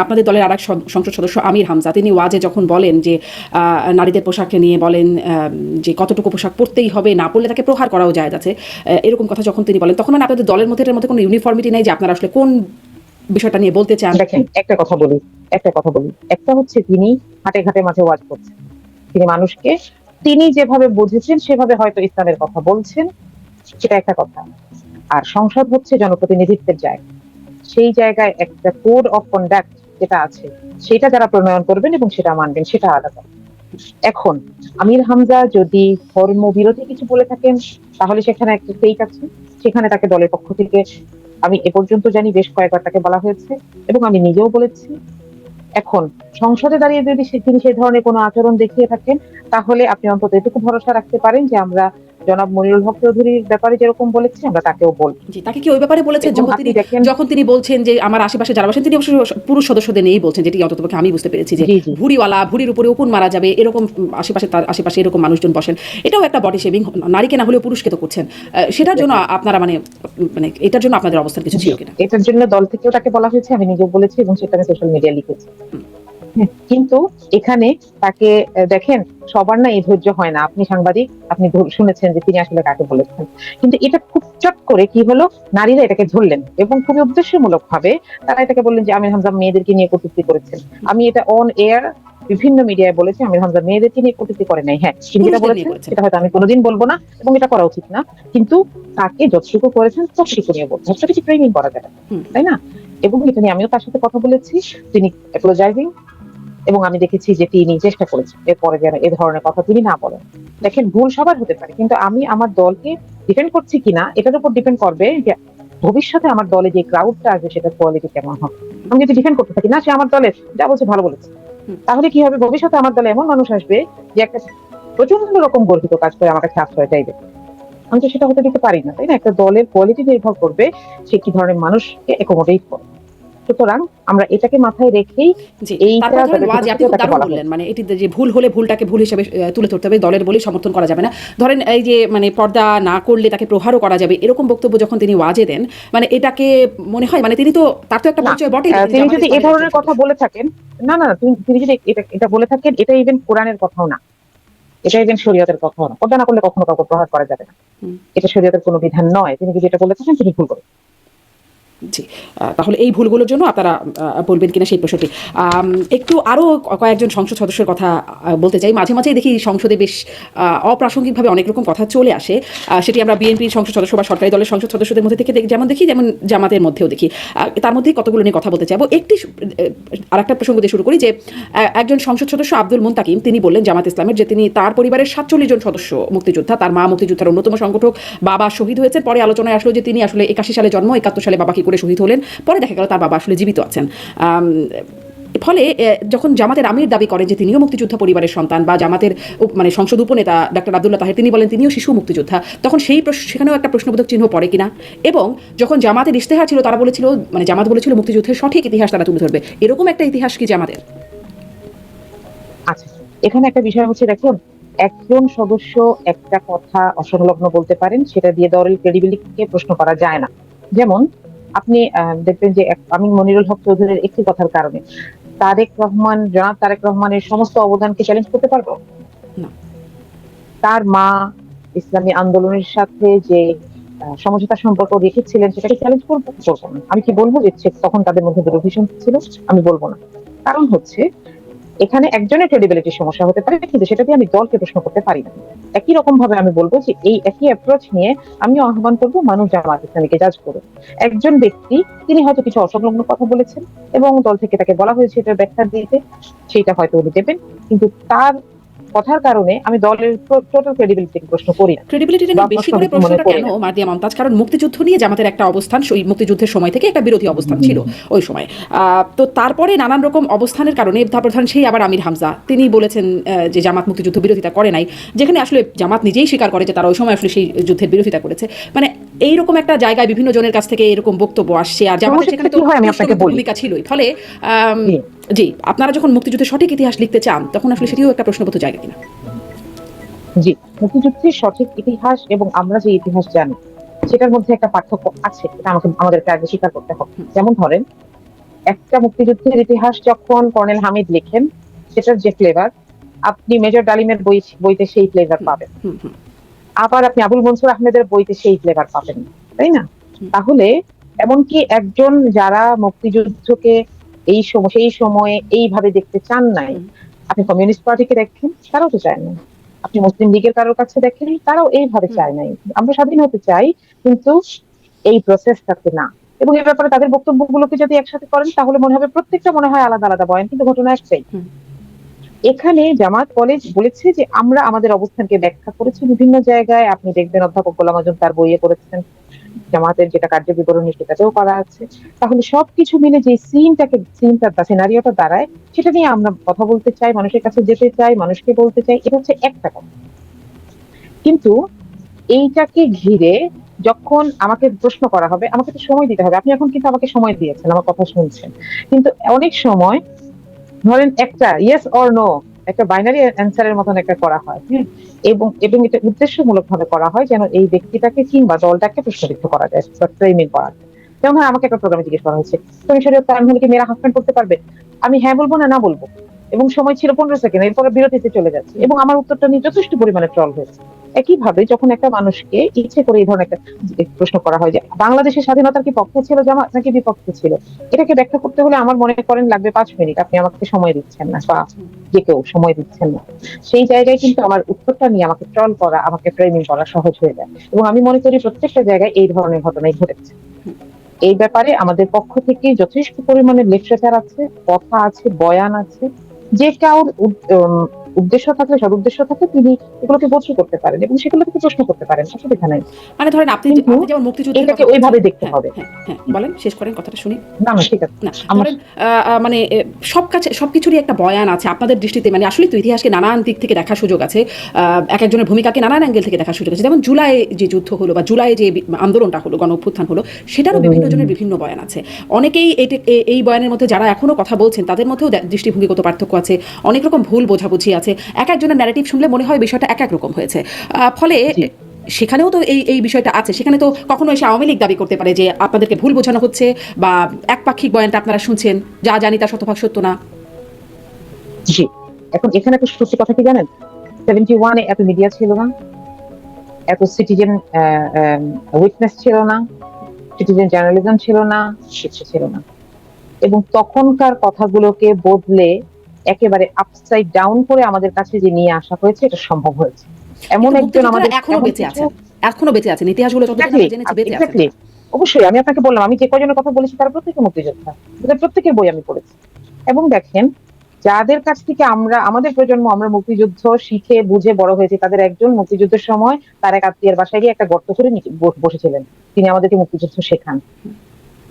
আপনাদের দলের আরেক সংসদ সদস্য আমির হামজা তিনি ওয়াজে যখন বলেন যে নারীদের পোশাককে নিয়ে বলেন যে কতটুকু পোশাক পরতেই হবে, না পরলে তাকে প্রহার করাও যায় আছে, এরকম কথা যখন তিনি বলেন তখন আপনাদের দলের মধ্যে এর মধ্যে কোনো ইউনিফর্মিটি নেই যে আপনারা আসলে কোন বিষয়টা নিয়ে বলতে চান? দেখেন, একটা কথা বলি, একটা হচ্ছে তিনি হাটে ঘাটে মাঝে ওয়াজ করছেন, তিনি মানুষকে তিনি যেভাবে বুঝেছেন সেভাবে হয়তো ইসলামের কথা বলছেন, সেটা একটা কথা। আর সংসদ হচ্ছে জনপ্রতিনিধিত্বের জায়গা, সেই জায়গায় একটা কোড অফ কন্ডাক্ট যেটা আছে সেটা যারা প্রণয়ন করবেন এবং সেটা মানবেন, সেটা আলাদা। এখন আমির হামজা যদি ধর্মবিরোধী কিছু বলে থাকেন তাহলে সেখানে একটা ফেক আছে, সেখানে তাকে দলের পক্ষ থেকে আমি এ পর্যন্ত জানি বেশ কয়েকবার তাকে বলা হয়েছে এবং আমি নিজেও বলেছি। এখন সংসদে দাঁড়িয়ে যদি তিনি সেই ধরনের কোনো আচরণ দেখিয়ে থাকেন তাহলে আপনি অন্তত এটুকু ভরসা রাখতে পারেন যে আমরা জনাব মনিরুল হক চৌধুরীর ব্যাপারে যেরকম বলেছি আমরা তাকেও বলবো। জি, তাকে কি ওই ব্যাপারে বলেছেন এবং যখন আপনি তিনি দেখেন, যখন তিনি বলছেন যে আমার আশেপাশে যারা বসেন, তিনি অবশ্য পুরুষ সদস্যদের নিয়েই বলছেন, যেটি অন্ততপক্ষে আমি বুঝতে পেরেছি যে জি জি ভুঁড়িওয়ালা, ভুঁড়ির উপরে উকুন মারা যাবে এরকম আশেপাশে, তার আশেপাশে এরকম মানুষজন বসেন, এটাও একটা বডি শেমিং। নারীকে না হলেও পুরুষকে তো করছেন। সেটার জন্য আপনারা মানে মানে এটার জন্য আপনাদের অবস্থান কিছু ছিল কিনা? এটার জন্য দল থেকেও তাকে বলা হয়েছে, আমি নিজেও বলেছি এবং সেটা আমি সোশ্যাল মিডিয়া লিখেছি। কিন্তু এখানে তাকে দেখেন, সবার না এই ধৈর্য হয় না। আপনি সাংবাদিক, আপনি শুনেছেন যে তিনি আসলে কাকে বলেছেন, কিন্তু এটা খুব চট করে কি হলো, নারীরা এটাকে ধরলেন এবং খুবই উদ্দেশ্যমূলক ভাবে তারা এটাকে বললেন যে আমির হামজা মেয়েদেরকে নিয়ে কটূক্তি করেছেন। আমি এটা অন এয়ার বিভিন্ন মিডিয়ায় বলেছি, আমির হামজা মেয়েদেরকে নিয়ে কটূক্তি করে নাই। হ্যাঁ, তিনি যেটা পুরুষদের নিয়ে বলেছেন করেছেন। সেটা হয়তো আমি কোনোদিন বলবো না এবং এটা করা উচিত না, কিন্তু তাকে যতটুকু করেছেন ততটুকু নিয়ে বলবো, হচ্ছে কিছু ট্রেনিং করা যাবে, তাই না? এবং এটা নিয়ে আমিও তার সাথে কথা বলেছি, তিনি অ্যাপোলোজাইজিং এবং আমি দেখেছি যে তিনি চেষ্টা করেছেন এরপরে যেন এ ধরনের কথা তিনি না বলেন। দেখেন, ভুল সবার হতে পারে, কিন্তু আমি আমার দলকে ডিফেন্ড করছি কিনা এটার উপর ডিপেন্ড করবে যে ভবিষ্যতে আমার দলে যে ক্রাউডটা আসবে সেটার কোয়ালিটি কেমন হবে। আমি যদি ডিফেন্ড করতে থাকি না সে আমার দলের যা বলছে ভালো বলেছে, তাহলে কি হবে, ভবিষ্যতে আমার দলে এমন মানুষ আসবে যে একটা প্রচন্ড রকম গর্বিত কাজ করে আমার কাছে আশ্রয় চাইবে। আমি তো সেটা হতে দিতে পারি না, তাই না? একটা দলের কোয়ালিটি নির্ভর করবে সে কি ধরনের মানুষকে অ্যাকোমোডেট করে। সুতরাং আমরা এটাকে মাথায় রেখেই জি, এইটা তারপর ধরেন তাদের ওয়াজি আপনি খুব তাকে দারুণ বলা বললেন, হয়েছে। মানে এটি যে ভুল হলে ভুলটাকে ভুল হিসেবে তুলে ধরতে হবে, দলের বলেই সমর্থন করা যাবে না। ধরেন এই যে মানে পর্দা না করলে তাকে প্রহারও করা যাবে, এরকম বক্তব্য যখন তিনি ওয়াজে দেন, মানে এটাকে মনে হয় মানে তিনি তো, তার তো একটা না, পরিচয় বটে, তিনি জামাত যদি এ ইসলামের একজন ধরনের কথা সদস্য। বলে থাকেন, না না না, তিনি যদি এটা বলে থাকেন, এটা ইভেন কোরআনের কথাও না, এটা ইভেন শরীয়তের কথাও না। পর্দা না করলে কখনো কাউকে প্রহার করা যাবে না, এটা শরীয়তের কোনো বিধান নয়। তিনি যদি এটা বলে থাকেন তিনি ভুল করেন। জি, তাহলে এই ভুলগুলোর জন্য আপনারা বলবেন কিনা সেই প্রশ্নটি। একটু আরও কয়েকজন সংসদ সদস্যের কথা বলতে চাই। মাঝে মাঝেই দেখি সংসদে বেশ অপ্রাসঙ্গিকভাবে অনেক রকম কথা চলে আসে, সেটি আমরা বিএনপির সংসদ সদস্য বা সরকারি দলের সংসদ সদস্যদের মধ্যে থেকে যেমন দেখি, যেমন জামাতের মধ্যেও দেখি। তার মধ্যেই কতগুলো নিয়ে কথা বলতে চাইবো। একটি আর একটা প্রসঙ্গ দিয়ে শুরু করি যে একজন সংসদ সদস্য আব্দুল মুনতাকিম তিনি বললেন জামাত ইসলামের যে তিনি তার পরিবারের 47 জন সদস্য মুক্তিযোদ্ধা, তার মা মুক্তিযোদ্ধার অন্যতম সংগঠক, বাবা শহীদ হয়েছেন। পরে আলোচনায় আসলো যে তিনি আসলে 81 সালে জন্ম, 71 সালে বাবা কি করে শহীদ হলেন, পরে দেখা গেল তার বাবা আসলে জীবিত আছেন। ফলে যখন জামাতের আমির দাবি করেন যে তিনিও মুক্তিযোদ্ধা পরিবারের সন্তান, বা জামাতের মানে সংসদ উপনেতা ডক্টর আব্দুল্লাহ তাহের তিনি বলেন তিনিও শিশু মুক্তিযোদ্ধা, তখন সেখানেও একটা প্রশ্নবোধক চিহ্ন পড়ে কিনা? এবং যখন জামাতের ইশতেহার ছিল, তারা বলেছিল, মানে জামাত বলেছিল মুক্তিযুদ্ধের সঠিক ইতিহাস তারা তুলে ধরবে, এরকম একটা ইতিহাস কি জামাতের? আচ্ছা, এখানে একটা বিষয় হচ্ছে, দেখুন, একজন সদস্য একটা কথা অসংলগ্ন বলতে পারেন, সেটা দিয়ে দলের ক্রেডিবিলিটিকে প্রশ্ন করা যায় না। যেমন আপনি দেখবেন যে আমি মনিরুল হক চৌধুরীর একটি কথার কারণে জনাব তারেক রহমানের সমস্ত অবদানকে চ্যালেঞ্জ করতে পারবো না। তার মা ইসলামী আন্দোলনের সাথে যে সমঝোতা সম্পর্ক রেখেছিলেন সেটাকে চ্যালেঞ্জ করবো না। আমি কি বলবো যে তখন তাদের মধ্যে দুরভিসন্ধি ছিল? আমি বলবো না। কারণ হচ্ছে এখানে একজনের ক্রেডিবিলিটির সমস্যা হতে পারে, কিন্তু সেটা দিয়ে আমি দলকে প্রশ্ন করতে পারি না। একই রকম ভাবে আমি বলবো যে এই একই অ্যাপ্রোচ নিয়ে আমিও আহ্বান করবো মানুষ জামাত ইসলামীকে জাজ করুন। একজন ব্যক্তি তিনি হয়তো কিছু অসংলগ্ন কথা বলেছেন এবং দল থেকে তাকে বলা হয়েছে এটার ব্যাখ্যা দিতে, সেটা হয়তো উনি দেবেন, কিন্তু তার কথার কারণে আমি দলের টোটাল ক্রেডিবিলিটিকে প্রশ্ন করি না ক্রেডিবিলিটিটা বা নিয়ে বেশি করে মনে প্রশ্নটা করি কেন না। মারিয়া মমতাজ? কারণ মুক্তিযুদ্ধ নিয়ে জামাতের একটা অবস্থান, সেই মুক্তিযুদ্ধের সময় থেকে একটা বিরোধী অবস্থান ছিল ওই সময়। তো তারপরে নানান রকম অবস্থানের কারণে তারপর ধরেন সেই আবার আমির হামজা তিনি বলেছেন যে জামাত মুক্তিযুদ্ধ বিরোধিতা করে নাই, যেখানে আসলে জামাত নিজেই স্বীকার করে যে তারা ওই সময় আসলে সেই যুদ্ধের বিরোধিতা করেছে। মানে এইরকম একটা জায়গায় বিভিন্ন জনের কাছ থেকে এরকম বক্তব্য আসছে, আর জামাতের সেখানে তো ভূমিকা ছিলই। ফলে জি, আপনারা যখন মুক্তিযুদ্ধের সঠিক ইতিহাস লিখতে চান তখন আসলে সেটিও একটা প্রশ্নবোধ জায়গা কিনা? জি, মুক্তিযুদ্ধের সঠিক ইতিহাস এবং আমরা যে ইতিহাস জানি সেটার মধ্যে একটা পার্থক্য আছে, এটা আমাদেরকে আগে স্বীকার করতে হবে। যেমন ধরেন, একটা মুক্তিযুদ্ধের ইতিহাস যখন কর্নেল হামিদ লেখেন, সেটার যে ফ্লেভার, আপনি মেজর ডালিমের বইতে সেই ফ্লেভার পাবেন। আবার আপনি আবুল মনসুর আহমেদের বইতে সেই ফ্লেভার পাবেন, তাই না? তাহলে এমনকি একজন যারা মুক্তিযুদ্ধকে সেই সময়ে এইভাবে দেখতে চান নাই, আপনি কমিউনিস্ট পার্টিকে দেখেন, তারাও তো চায় না। আপনি মুসলিম লীগের কারোর কাছে দেখেন, তারাও এইভাবে চায় নাই। আমরা স্বাধীন হতে চাই, কিন্তু এই প্রসেসটাতে না। এবং এ ব্যাপারে তাদের বক্তব্যগুলোকে যদি একসাথে করেন, তাহলে মনে হবে প্রত্যেকটা মনে হয় আলাদা আলাদা বয়ান, কিন্তু ঘটনা একটাই। এখানে জামাত কলেজ বলেছে যে আমরা আমাদের অবস্থানকে ব্যাখ্যা করেছি বিভিন্ন জায়গায়। আপনি দেখবেন অধ্যাপক গোলাম আযম তার বইয়ে করেছেন, জামাতের যেটা কার্য বিবরণী সেটাতেও করা আছে। তাহলে সবকিছু মিলে যে সিনটা বা সিনারিওটা দাঁড়ায়, সেটা নিয়ে আমরা কথা বলতে চাই, মানুষের কাছে যেতে চাই, মানুষকে বলতে চাই, এটা হচ্ছে একটা কথা। কিন্তু এইটাকে ঘিরে যখন আমাকে প্রশ্ন করা হবে, আমাকে তো সময় দিতে হবে। আপনি এখন কিন্তু আমাকে সময় দিয়েছেন, আমার কথা শুনছেন, কিন্তু অনেক সময় ধরেন একটা ইয়েস অর নো, একটা বাইনারি অ্যান্সারের মতন একটা করা হয়, এবং এবং এটা উদ্দেশ্যমূলক ভাবে করা হয় যেন এই ব্যক্তিটাকে কিংবা দলটাকে প্রশ্নবিদ্ধ করা যায়, ফ্রেমিং করা যায়। যেমন হয় আমাকে একটা প্রোগ্রামে জিজ্ঞেস করা হয়েছে, তুমি শরীয়ত কায়েম হলে কি মেয়েরা হাজবেন্ড করতে পারবে? আমি হ্যাঁ বলবো না না বলবো, এবং সময় ছিল 15 সেকেন্ড, এরপরে বিরতিতে চলে যাচ্ছে, এবং আমার উত্তরটা নিয়ে যথেষ্ট পরিমাণে ট্রল হয়েছে। একইভাবে যখন একটা মানুষকে ইচ্ছে করে এই ধরনের একটা প্রশ্ন করা হয় যে বাংলাদেশের স্বাধীনতার কি পক্ষে ছিল জামাত নাকি বিপক্ষে ছিল, এটাকে ব্যাখ্যা করতে হলে আমার মনে করেন লাগবে 5 মিনিট, আপনি আমাকে সময় দিচ্ছেন না, বা যে কেউ সময় দিচ্ছেন না। সেই জায়গায় কিন্তু আমার উত্তরটা নিয়ে আমাকে ট্রল করা, আমাকে ফ্রেমিং করা সহজ হয়ে যায়। এবং আমি মনে করি প্রত্যেকটা জায়গায় এই ধরনের ঘটনাই ঘটেছে। এই ব্যাপারে আমাদের পক্ষ থেকে যথেষ্ট পরিমাণে লিটারেচার আছে, কথা আছে, বয়ান আছে। যে কারোর উদ্দেশ্য থাকলে, সদুদ্দেশ্য থাকলে তিনি এগুলোকে গোত্র করতে পারেন এবং সেগুলো থেকে প্রশ্ন করতে পারেন, অসুবিধা নাই। মানে ধরেন আপনি কিন্তু আপনি যেমন মুক্তিযুদ্ধের এটাকে কথা ওইভাবে বলছেন, দেখতে হ্যাঁ হবে। হ্যাঁ হ্যাঁ, বলেন, শেষ করেন কথাটা শুনি। না না, ঠিক আছে। না ধরেন মানে সবকিছুরই একটা বয়ান আছে আপনাদের দৃষ্টিতে, মানে আসলে তো ইতিহাসকে নানান দিক থেকে দেখার সুযোগ আছে, এক একজনের ভূমিকাকে নানান অ্যাঙ্গেল থেকে দেখার সুযোগ আছে। যেমন জুলাই যে যুদ্ধ হলো বা জুলাই যে আন্দোলনটা হলো, গণ অভ্যুত্থান হলো, সেটারও বিভিন্ন জনের বিভিন্ন বয়ান আছে। অনেকেই এই বয়ানের মধ্যে যারা এখনো কথা বলছেন তাদের মধ্যেও দৃষ্টিভঙ্গিগত পার্থক্য আছে, অনেক রকম ভুল বোঝাবুঝি আছে। এক একজনের ন্যারেটিভ শুনলে মনে হয় বিষয়টা এক এক রকম হয়েছে। ফলে সেখানেও তো এই বিষয়টা আছে। সেখানে তো কখনো এসে আওয়ামী লীগ দাবি করতে পারে যে আপনাদেরকে ভুল বোঝানো হচ্ছে, বা একপাক্ষিক বয়ানটা আপনারা শুনছেন, যা জানি তা শতভাগ সত্য না। জি, এখন এখানে একটা সত্যি কথা কি জানেন, 71-এ এত মিডিয়া ছিল না, এত সিটিজেন উইটনেস ছিল না, সিটিজেন জার্নালিজম ছিল না, কিছু ছিল না। এবং তখনকার কথাগুলোকে বদলে একেবারে আপসাইড ডাউন করে আমাদের কাছে যে নিয়ে আসা হয়েছে, এটা সম্ভব হয়েছে। এমন একজন আমাদের এখনো বেঁচে আছেন, এখনো বেঁচে আছেন, ইতিহাসগুলো যতদিন আমরা জেনেছি বেঁচে আছেন। অবশ্যই আমি আপনাকে বললাম, আমি যে কয়জনের কথা বলেছি তারা প্রত্যেকে মুক্তিযোদ্ধা, তাদের প্রত্যেকের বই আমি পড়েছি। এবং দেখেন, যাদের কাছ থেকে আমাদের প্রজন্ম, আমরা মুক্তিযুদ্ধ শিখে বুঝে বড় হয়েছি, তাদের একজন মুক্তিযুদ্ধের সময় তার এক আত্মীয়ের বাসায় গিয়ে একটা গর্ত করে বসেছিলেন, তিনি আমাদেরকে মুক্তিযুদ্ধ শেখান,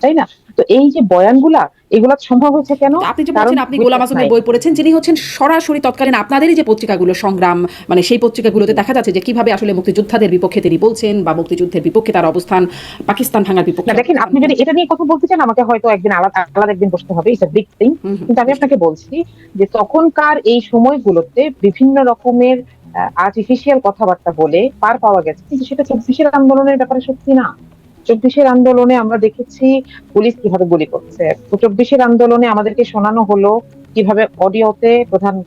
তাই না? তো এই যে বয়ানগুলা, এগুলা সম্ভব হয়েছে কেন? আপনি যে বলছেন আপনি গোলাম আযমের বই পড়েছেন, যিনি হচ্ছেন সরাসরি তৎকালীন আপনাদেরই যে পত্রিকাগুলো সংগ্রাম, মানে সেই পত্রিকাগুলোতে দেখা যাচ্ছে যে কিভাবে আসলে মুক্তিযোদ্ধাদের বিপক্ষে তিনি বলছেন, বা মুক্তিযুদ্ধের বিপক্ষে তার অবস্থান, পাকিস্তান ভাঙার বিপক্ষে। দেখেন, আপনি যদি এটা নিয়ে কথা বলতে চান, আমাকে হয়তো একদিন আলাদা একদিন বসতে হবে, ইটস আ বিগ থিং। কিন্তু আমি আপনাকে বলছি যে তখনকার এই সময়গুলোতে বিভিন্ন রকমের আর্টিফিশিয়াল কথাবার্তা বলে পার পাওয়া গেছে, কিন্তু সেটা 24-এর আন্দোলনের ব্যাপারে সত্যি না। 24-এর আন্দোলনে আমরা দেখেছি পুলিশ কিভাবে গুলি করছে। 24-এর আন্দোলনে আমাদেরকে শোনানো হলো কিভাবে অডিওতে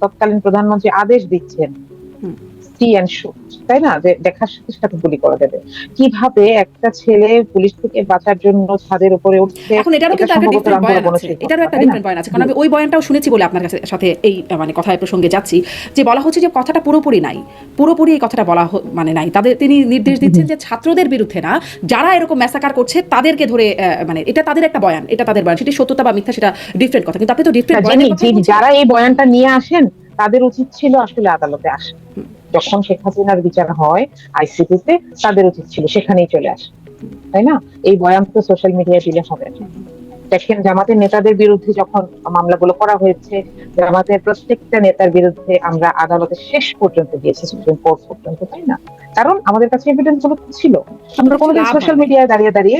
তৎকালীন প্রধানমন্ত্রী আদেশ দিচ্ছেন তাই না, যে দেখার সাথে সাথে গুলি করে দেবে। কিভাবে একটা ছেলে পুলিশ থেকে বাঁচার জন্য ছাদের উপরে উঠছে। এখন এটারও কিন্তু একটা ডিফারেন্ট বয়ান আছে, এটারও একটা ডিফারেন্ট বয়ান আছে, কারণ আমি ওই বয়ানটাও শুনেছি বলে আপনার সাথে এই মানে কথায় প্রসঙ্গে যাচ্ছি, যে বলা হচ্ছে যে কথাটা পুরোপুরি নাই, পুরোপুরি এই কথাটা বলা মানে নাই। তিনি নির্দেশ দিচ্ছেন যে ছাত্রদের বিরুদ্ধে না, যারা এরকম ম্যাসাকার করছে তাদেরকে ধরে, মানে এটা তাদের একটা বয়ান, এটা তাদের বয়ান, সেটি সত্যতা বা মিথ্যা সেটা ডিফারেন্ট কথা। কিন্তু আপনি তো ডিফারেন্ট বয়ানের কথা বলছেন। যারা এই বয়ানটা নিয়ে আসেন তাদের উচিত ছিল আসলে আদালতে আসা। যখন শেখ হাসিনার বিচার হয় আইসিটিতে, তাদের উচিত ছিল সেখানেই চলে আসে, তাই না? এই বয়ান তো সোশ্যাল মিডিয়ায় দিলে হবে না। দেখেন, জামাতের নেতাদের বিরুদ্ধে যখন মামলাগুলো করা হয়েছে, জামাতের প্রত্যেকটা নেতার বিরুদ্ধে আমরা আদালতে শেষ পর্যন্ত গিয়েছি, সুপ্রিম কোর্ট পর্যন্ত, তাই না? কারণ আমাদের কাছে এভিডেন্স গুলো ছিল। আমরা কোনোদিন সোশ্যাল মিডিয়ায় দাঁড়িয়ে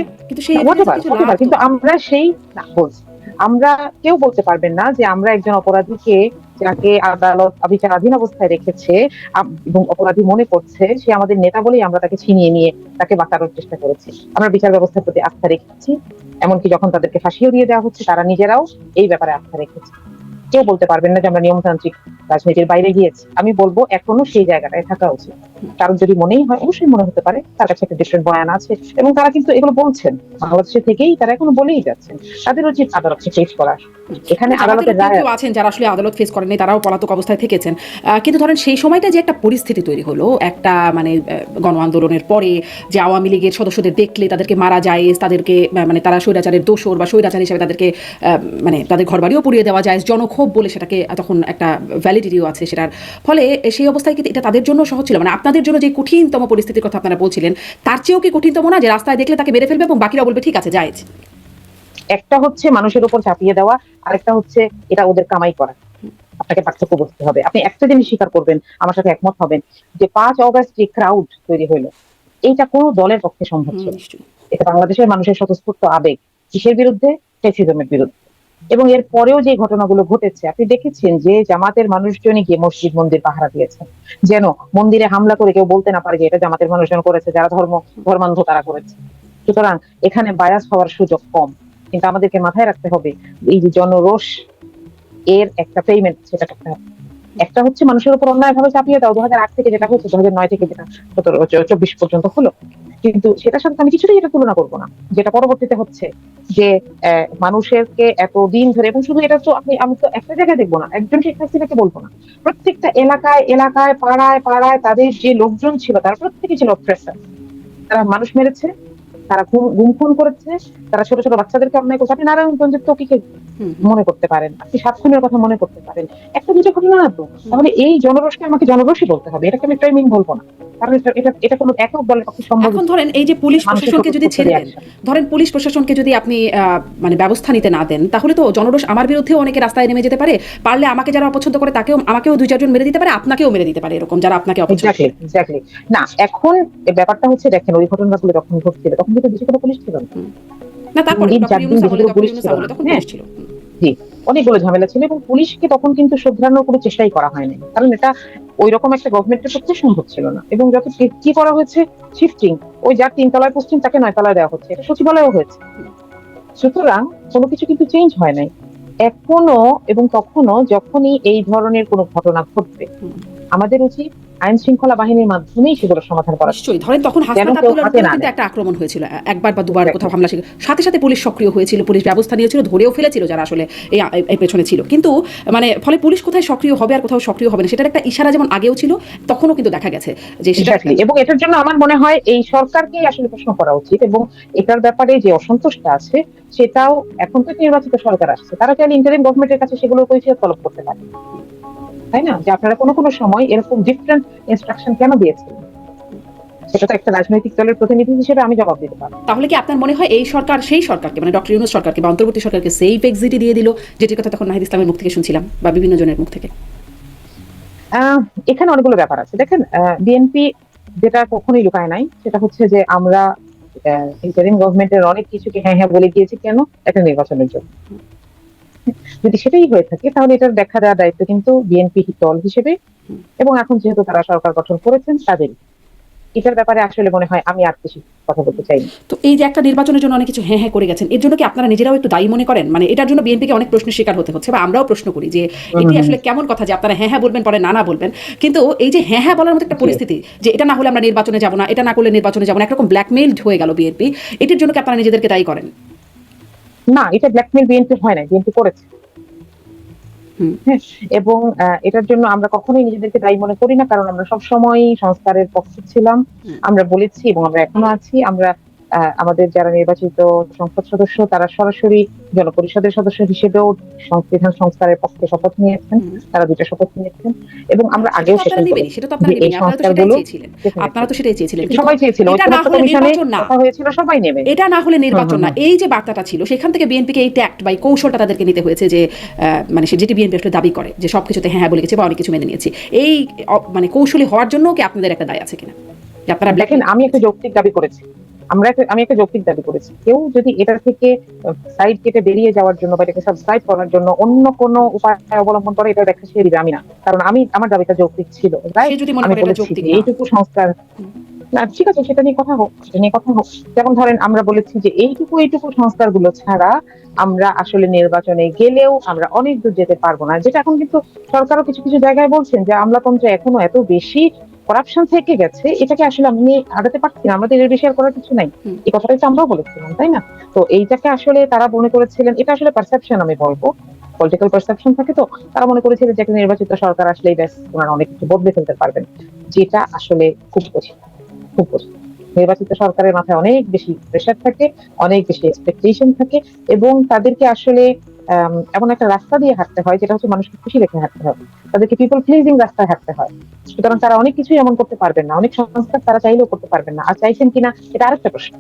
কিন্তু আমরা সেই না বলছি, আমরা কেউ বলতে পারবেন না যে আমরা একজন অপরাধীকে, যাকে আদালত বিচারাধীন অবস্থায় রেখেছে এবং অপরাধী মনে করছে সে আমাদের নেতা বলেই আমরা তাকে ছিনিয়ে নিয়ে তাকে বাঁচানোর চেষ্টা করেছি। আমরা বিচার ব্যবস্থার প্রতি আস্থা রেখেছি, এমনকি যখন তাদেরকে ফাঁসিও দিয়ে দেওয়া হচ্ছে, তারা নিজেরাও এই ব্যাপারে আস্থা রেখেছে। কেউ বলতে পারবেন না যে আমরা নিয়মতান্ত্রিক রাজনীতির বাইরে গিয়েছি। আমি বলবো এখনো সেই জায়গাটায় থাকা উচিত। কারণ যদি মনেই হয়, অবশ্যই মনে হতে পারে তার কাছে একটা ডিফারেন্ট বয়ান আছে, এবং তারা কিন্তু এগুলো বলছেন বাংলাদেশে থেকেই, তারা এখনো বলেই যাচ্ছেন। তাদের উচিত আদালতকে ফেস করা। এখানে জামাতেরও আদালতের কেউ রায় কেউ আছেন যারা আসলে আদালত ফেস করেননি, তারাও পলাতক অবস্থায় থেকেছেন। কিন্তু ধরেন সেই সময়টা যে একটা পরিস্থিতি তৈরি হলো, একটা মানে গণ আন্দোলনের পরে যে আওয়ামী লীগের সদস্যদের দেখলে তাদেরকে মারা যায়, তাদেরকে মানে তারা স্বৈরাচারের দোসর বা স্বৈরাচার হিসেবে তাদেরকে মানে তাদের ঘরবাড়িও পুড়িয়ে দেওয়া যায়, জনক্ষোভ বলে সেটাকে তখন একটা ভ্যালিডিটিও আছে সেটার। ফলে সেই অবস্থায় কি এটা তাদের জন্য সহজ ছিল? মানে আপনাদের জন্য যে কঠিনতম পরিস্থিতির কথা আপনারা বলছিলেন, তার চেয়েও কি কঠিনতম না যে রাস্তায় দেখলে তাকে মেরে ফেলবে এবং বাকিরা বলবে ঠিক আছে জায়েজ? একটা হচ্ছে মানুষের উপর চাপিয়ে দেওয়া, আরেকটা হচ্ছে এটা ওদের কামাই করা। আপনাকে পার্থক্য বুঝতে হবে। আপনি একটা জিনিস স্বীকার করবেন, আমার সাথে একমত হবেন, যে ৫ অগস্ট যে ক্রাউড তৈরি হইলো, এইটা কোনো দলের পক্ষে সম্ভব ছিল না। নিশ্চয়ই। এটা বাংলাদেশের মানুষের স্বতঃস্ফূর্ত আবেগ। কিসের বিরুদ্ধে? ফ্যাসিজমের বিরুদ্ধে। এবং এর পরেও যে ঘটনাগুলো ঘটেছে, আপনি দেখেছেন যে জামাতের মানুষজনই গিয়ে মসজিদ মন্দির পাহারা দিয়েছেন, যেন মন্দিরে হামলা করে কেউ বলতে না পারে যে এটা জামাতের মানুষজন করেছে, যারা ধর্মান্ধ তারা করেছে। সুতরাং এখানে বায়াস হওয়ার সুযোগ কম। কিন্তু আমাদেরকে মাথায় রাখতে হবে, এই যে জনরোষ, এর একটা পেমেন্ট সেটা করতে হবে। একটা হচ্ছে মানুষের উপর অন্যায়ভাবে চাপিয়ে দাও, ২০০৮ থেকে যেটা হচ্ছে, ২০০৯ থেকে যেটা ১৭-২৪ পর্যন্ত হলো। কিন্তু সেটার সাথে আমি কিছুতেই এটা তুলনা করবো না, যেটা পরবর্তীতে হচ্ছে যে মানুষেরকে এতদিন ধরে, এবং শুধু এটা তো আমি তো একটা জায়গায় দেখবো না, একজন শেখ হাসিনাকে বলবো না, প্রত্যেকটা এলাকায় এলাকায় পাড়ায় পাড়ায় তাদের যে লোকজন ছিল, তারা প্রত্যেকে ছিল অপ্রেসার। তারা মানুষ মেরেছে, তারা গুম খুন করেছে, তারা ছোট ছোট বাচ্চাদেরকে অন্যায় করছে। আপনি নারায়ণগঞ্জের টকিকে মনে করতে পারেন, আপনি সাতক্ষীরার কথা মনে করতে পারেন, একটা দুটো ঘটনা না তো। তাহলে এই জনরোষকে আমাকে জনরোষই বলতে হবে, এটাকে আমি টাইমিং বলবো না, কারণ এটা কোনো একক দলের পক্ষে সম্ভব। এখন ধরেন এই যে পুলিশ মানুষের প্রশাসনকে যদি ছেড়ে দেন, ধরেন পুলিশ প্রশাসনকে যদি আপনি মানে ব্যবস্থা নিতে না দেন, তাহলে তো জনরোষ আমার বিরুদ্ধেও অনেকে রাস্তায় নেমে যেতে পারে। পারলে আমাকে যারা অপছন্দ করে তাকেও, আমাকেও ২-৪ জন মেরে দিতে পারে, আপনাকেও মেরে দিতে পারে, এরকম যারা আপনাকে অপছন্দ করে। এক্স্যাক্টলি। না, এখন ব্যাপারটা হচ্ছে, দেখেন ওই ঘটনাগুলো যখন ঘটছিল তখন কিন্তু বেশি কোনো পুলিশ ছিল না। না তারপরে ৩ ডক্টর ৪ দিন ইউনূস বেশি আমলে, কোনো ডক্টর পুলিশ ইউনূস ছিল আমলে না। তখন হ্যাঁ, পুলিশ ছিল। জি, অনেকগুলো ঝামেলা ছিল, এবং পুলিশকে তখন কিন্তু শুধরানোর কোনো চেষ্টাই করা হয়নি, কারণ এটা ওই রকম একটা গভর্নমেন্টের পক্ষে সম্ভব ছিল না। এবং যত কি করা হয়েছে, শিফটিং, ওই যার ৩ তলায় পোস্টিং তাকে ৯ তলায় দেওয়া হচ্ছে, এটা সচিবালয়েও হয়েছে। সুতরাং কোনো কিছু কিন্তু চেঞ্জ হয় নাই এখনো। এবং তখনও যখনই এই ধরনের কোনো ঘটনা ঘটবে, আমাদের উচিত আইন শৃঙ্খলা বাহিনীর মাধ্যমেই সেগুলো সমাধান করা, নিশ্চয়ই। ধরেন তখন যেন হাসনাত কেউ আব্দুল্লাহর হাতে উপরেও না কিন্তু নেয়। একটা আক্রমণ হয়েছিল, একবার বা দুবার কোথাও হামলা, সাথে সাথে পুলিশ সক্রিয় হয়েছিল, পুলিশ ব্যবস্থা নিয়েছিল, ধরেও ফেলেছিল যারা আসলে এই পেছনে ছিল। কিন্তু মানে ফলে পুলিশ কোথায় সক্রিয় হবে আর কোথাও সক্রিয় হবে না, সেটার একটা ইশারা যেমন আগেও ছিল, তখনও কিন্তু দেখা গেছে যে সেটা এক্স্যাক্টলি। এবং এটার জন্য আমার মনে হয় এই সরকারকেই আসলে প্রশ্ন করা উচিত, এবং এটার ব্যাপারে যে অসন্তোষটা আছে সেটাও, এখন তো নির্বাচিত সরকার আসছে, তারা চাইলে ইন্টারিম গভর্নমেন্টের কাছে সেগুলোর কৈফিয়ত তলব করতে পারে, তাই না? যে আপনারা কোনো কোনো সময় এরকম ডিফারেন্ট ইনস্ট্রাকশন কেন দিয়েছিলেন, সেটা তো একটা রাজনৈতিক দলের প্রতিনিধি হিসেবে আমি জবাব দিতে পারবো। তাহলে কি আপনার মনে হয় এই সরকার সেই সরকারকে, মানে ডক্টর ইউনূস সরকারকে বা অন্তর্বর্তী সরকারকে সেফ এক্সিটই দিয়ে দিল, যেটির কথা তখন নাহিদ ইসলামের মুখ থেকে শুনছিলাম বা বিভিন্ন জনের মুখ থেকে? এখানে অনেকগুলো ব্যাপার আছে। দেখেন, বিএনপি যেটা কখনোই লুকায় নাই, সেটা হচ্ছে যে আমরা ইন্টারিম গভর্নমেন্টের অনেক কিছুকে হ্যাঁ হ্যাঁ বলে দিয়েছি, কেন? একটা নির্বাচনের জন্য। যদি সেটাই হয়ে থাকে, তাহলে এটার ব্যাখ্যা দেওয়ার দায়িত্ব কিন্তু বিএনপি দল হিসেবে, এবং এখন যেহেতু তারা সরকার গঠন করেছেন তাদের, এটার ব্যাপারে আসলে মনে হয় আমি আর বেশি কথা বলতে চাই না। তো এই যে একটা নির্বাচনের জন্য অনেক কিছু হ্যাঁ হ্যাঁ করে গেছেন, এর জন্য কি আপনারা নিজেরাও একটু দায়ী মনে করেন? মানে এটার জন্য বিএনপিকে অনেক প্রশ্নের শিকার হতে হচ্ছে, বা আমরাও প্রশ্ন করি যে এটি আসলে কেমন কথা যে আপনারা হ্যাঁ হ্যাঁ বলবেন পরে না না বলবেন। কিন্তু এই যে হ্যাঁ হ্যাঁ বলার মতো একটা পরিস্থিতি, যে এটা না হলে আমরা নির্বাচনে যাব না, এটা না করলে নির্বাচনে যাব না, একরকম ব্ল্যাকমেইলড হয়ে গেল বিএনপি, এটির জন্য কি আপনারা নিজেদেরকে দায়ী করেন? না, এটা ব্ল্যাকমেল বিএনপি হয় না, বিএনপি করেছে। হ্যাঁ, এবং এটার জন্য আমরা কখনোই নিজেদেরকে দায়ী মনে করি না, কারণ আমরা সবসময় সংস্কারের পক্ষে ছিলাম। আমরা বলেছি এবং আমরা এখনো আছি। আমরা আমাদের যারা নির্বাচিত সংসদ সদস্য, তারা সরাসরি জনপরিষদের সদস্য হিসেবেও সংবিধান সংস্কারের পক্ষে শপথ নিয়েছেন, তারা ২টা শপথ নিয়েছেন, এবং আমরা আগেও সেটাই বলেছি সেটা তো আপনারা যে এই নেবেনই, আপনারা তো সেটাই সংস্কারগুলো চেয়েছিলেন, আপনারা তো সেটাই চেয়েছিলেন। সবাই চেয়েছিল, এটা না ঐক্যমত্য হলে কমিশনে নির্বাচন না, কথা হয়েছিল, সবাই নেবে। এটা না হলে নির্বাচন না, এই যে বার্তাটা ছিল, সেখান থেকে বিএনপিকে এই ট্যাক্ট বা কৌশলটা তাদেরকে নিতে হয়েছে, যে মানে যেটি বিএনপি আসলে দাবি করে যে সবকিছুতে হ্যাঁ হ্যাঁ বলে গেছে বা অনেক কিছু মেনে নিয়েছি, এই মানে কৌশলী হওয়ার জন্য কি আপনাদের একটা দায় আছে কিনা? যে আপনারা দেখেন, আমি একটা যৌক্তিক দাবি করেছি, আমি একটা যৌক্তিক দাবি করেছি। কেউ যদি এটা থেকে সাইড কেটে বেরিয়ে যাওয়ার জন্য বা এটাকে সাবস্ক্রাইব করার জন্য অন্য কোনো উপায় অবলম্বন করে, এটা ব্যাখ্যা সে দিবে, আমি না। কারণ আমার দাবিটা যৌক্তিক ছিল, সে যদি মনে আমি করে এটা বলেছি যৌক্তিক যে না, এইটুকু সংস্কার, না ঠিক আছে, সেটা নিয়ে কথা হোক, সেটা নিয়ে কথা হোক। যেমন ধরেন আমরা বলেছি যে এইটুকু সংস্কারগুলো ছাড়া আমরা আসলে নির্বাচনে গেলেও আমরা অনেক দূর যেতে পারবো না, যেটা এখন কিন্তু সরকারও কিছু কিছু জায়গায় বলছেন যে আমলাতন্ত্রে এখনো এত বেশি করাপশন থেকে গেছে, এটাকে আসলে আমি আগাতে পারছি না, আমাদের এর বেশি আর করার কিছু নাই। হুম। এই কথাটাই তো আমরাও বলেছিলাম, তাই না? তো এইটাকে আসলে তারা মনে করেছিলেন, এটা আসলে পারসেপশন আমি বলবো, পলিটিক্যাল পারসেপশন থাকে তো, তারা মনে করেছিলেন যে একটা নির্বাচিত সরকার আসলেই ব্যাস ওনারা অনেক কিছু বদলে ফেলতে পারবেন, যেটা আসলে খুব কঠিন, খুব কঠিন। নির্বাচিত সরকারের মাথায় অনেক বেশি প্রেশার থাকে, অনেক বেশি এক্সপেকটেশন থাকে, এবং তাদেরকে আসলে এমন একটা রাস্তা দিয়ে হাঁটতে হয় যেটা হচ্ছে মানুষকে খুশি রেখে হাঁটতে হবে, তাদেরকে পিপল প্লিজিং রাস্তায় হাঁটতে হয়। সুতরাং তারা অনেক কিছুই এমন করতে পারবেন না, অনেক সংস্কার তারা চাইলেও করতে পারবেন না, আর চাইছেন কিনা এটা আরেকটা প্রশ্ন।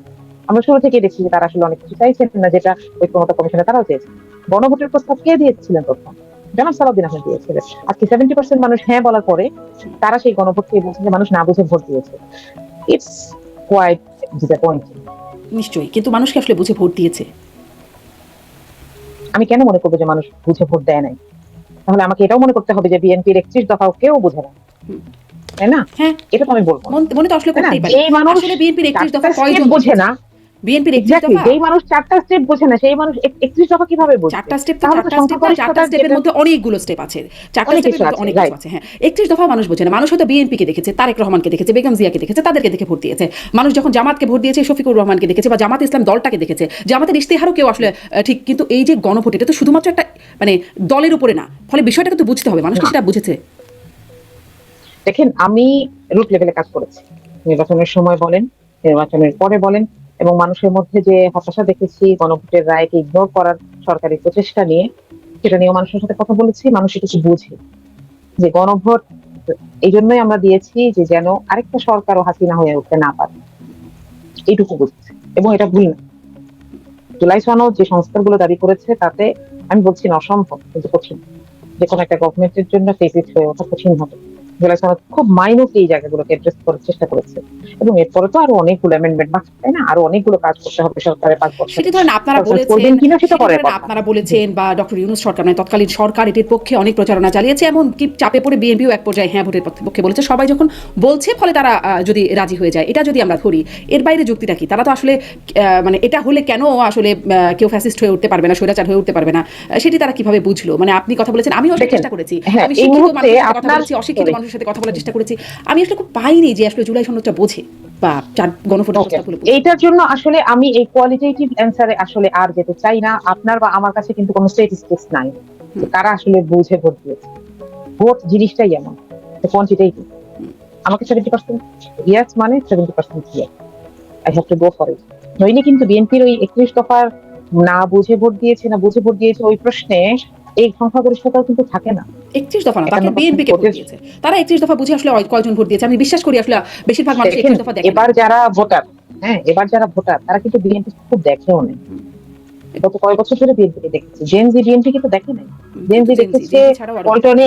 আমরা শুরু থেকে দেখছি যে তারা আসলে অনেক কিছু চাইছেন না, যেটা ঐক্যমত্য কমিশনে তারাও চেয়েছেন। গণভোটের প্রস্তাব কে দিয়েছিলেন প্রথম? জনাব সালাউদ্দিন আহমেদ দিয়েছিলেন। আজকে 70% মানুষ হ্যাঁ বলার পরে তারা সেই গণভোটকে বলছেন যে মানুষ না বুঝে ভোট দিয়েছে। It's quite disappointing. নিশ্চয়ই, কিন্তু মানুষকে আসলে বুঝে ভোট দিয়েছে। আমি কেন মনে করবো যে মানুষ বুঝে ভোট দেয় নাই? তাহলে আমাকে এটাও মনে করতে হবে যে বিএনপির 31 দফাও কেউ বুঝে না, হুম। তাই না? হ্যাঁ, এটা তো আমি বলবো না, মনে তো আসলে তাই না? করতেই পারে। যেই মানুষ আসলে বিএনপির 31 চারটা দফা স্টেপ কয়জন বোঝে বুঝেছে? না, বিএনপির 31 এক্স্যাক্টলি দফা যেই মানুষ চারটা স্টেপ বোঝে না, সেই মানুষ 31 দফা কিভাবে বুঝবে? 4টা স্টেপ তো তাহলে তো 4টা স্টেপ না, 4টা সংখ্যাগরিষ্ঠতার স্টেপের যেটা মধ্যে অনেকগুলো স্টেপ আছে। 4টা অনেক স্টেপের কিছু মধ্যে আছে, অনেক কিছু রাইট? আছে। হ্যাঁ, 31 দফা মানুষ বোঝে না। মানুষ হয়তো বিএনপিকে দেখেছে, তারেক রহমানকে দেখেছে, বেগম জিয়াকে দেখেছে, তাদেরকে দেখে ভোট দিয়েছে। মানুষ যখন জামাতকে ভোট দিয়েছে, শফিকুর রহমানকে দেখেছে বা জামাত ইসলাম দলটাকে দেখেছে। জামাতের ইশতেহারও কেউ আসলে ঠিক, কিন্তু এই যে গণভোট, এটা তো শুধুমাত্র একটা মানে দলের উপরে না। ফলে বিষয়টা কিন্তু বুঝতে হবে। মানুষ কি না, সেটা বুঝেছে? দেখেন আমি রুট লেভেলে কাজ করেছি, নির্বাচনের সময় বলেন, নির্বাচনের পরে বলেন, এবং মানুষের মধ্যে যে হতাশা দেখেছি গণভোটের রায়কে ইগনোর করার সরকারি প্রচেষ্টা নিয়ে, সেটা নিয়েও মানুষের সাথে কথা বলেছি। মানুষ কিছু বুঝে যে গণভোট এই জন্যই আমরা দিয়েছি যে যেন আরেকটা সরকারও হাসিনা হয়ে উঠতে না পারে, এইটুকু বুঝছে। এবং এটা ভুল না, জুলাই সনদ যে সংস্কারগুলো দাবি করেছে তাতে আমি বলছি না অসম্ভব, কিন্তু কঠিন। যে কোনো একটা গভর্নমেন্টের জন্য ফেসিস হয়ে ওঠা কঠিন হবে। জেলা সনদ খুব মাইনর এই জায়গাগুলোকে অ্যাড্রেস করার চেষ্টা করেছে, এবং এরপরে তো আরো অনেকগুলো অ্যামেন্ডমেন্ট বাকি, তাই না? আরো অনেকগুলো কাজ করতে হবে সরকারের 5 বছরে। সেটি ধরেন আপনারা সরকার বলেছেন, করবেন কিনা সেটা পরের কথা। বা ডক্টর ইউনূস সরকার মানে তৎকালীন সরকার এটির পক্ষে অনেক প্রচারণা চালিয়েছে, এমন কি চাপে পড়ে বিএনপিও এক পর্যায়ে হ্যাঁ ভোটের পক্ষে বলেছে। সবাই যখন বলছে, ফলে তারা যদি রাজি হয়ে যায়, এটা যদি আমরা ধরি, এর বাইরে যুক্তিটা কি? তারা তো আসলে মানে এটা হলে কেন আসলে কেউ ফ্যাসিস্ট হয়ে উঠতে পারবে না, স্বৈরাচার হয়ে উঠতে পারবে না, সেটি তারা কিভাবে বুঝলো? মানে আপনি কথা বলেছেন, আমিও আসলে দেখেন, চেষ্টা করেছি, হ্যাঁ, আমি এই শিক্ষিত মুহূর্তে মানুষের সাথে কথা আপনার বলেছি, অশিক্ষিত সরি, মানুষের সাথে কথা বলার চেষ্টা করেছি। আমি আসলে খুব পাইনি যে আসলে জুলাই সনদটা বোঝে বা গণভোটের ওকে, প্রস্তাবগুলো বোঝে। এইটার জন্য আসলে আমি এই কোয়ালিটেটিভ অ্যান্সারে আসলে আর যেতে চাই না। আপনার বা আমার কাছে কিন্তু কোনো স্ট্যাটিস্টিক্স নাই যে কারা আসলে বুঝে ভোট দিয়েছে। ভোট জিনিসটাই এমন, কোয়ান্টিটেটিভ। আমাকে 70% ইয়েস মানে 70% yes, I have to go for it. নইলে কিন্তু বিএনপির ওই 31 দফার না বুঝে ভোট দিয়েছে না বুঝে ভোট দিয়েছে ওই প্রশ্নে এই সংখ্যাগরিষ্ঠতাও কিন্তু থাকে না। 31 দফা না, তাকে 51% বিএনপিকে ভোট ভোটের, দিয়েছে। তারা 31 দফা বুঝে আসলে কয়জন ভোট দিয়েছে? আমি বিশ্বাস করি আসলে বেশিরভাগ মানুষ দেখেন 31 দফা দেখে নাই। এবার যারা ভোটার, হ্যাঁ এবার যারা ভোটার তারা কিন্তু বিএনপি খুব দেখেও নেই। গত কয়েক বছর ধরে বিএনপিকে দেখেছে, জেনজি বিএনপি কিন্তু দেখে নাই। কিন্তু জেনজি জেনজি দেখেছে জেনজি ছাড়াও আরো পল্টনে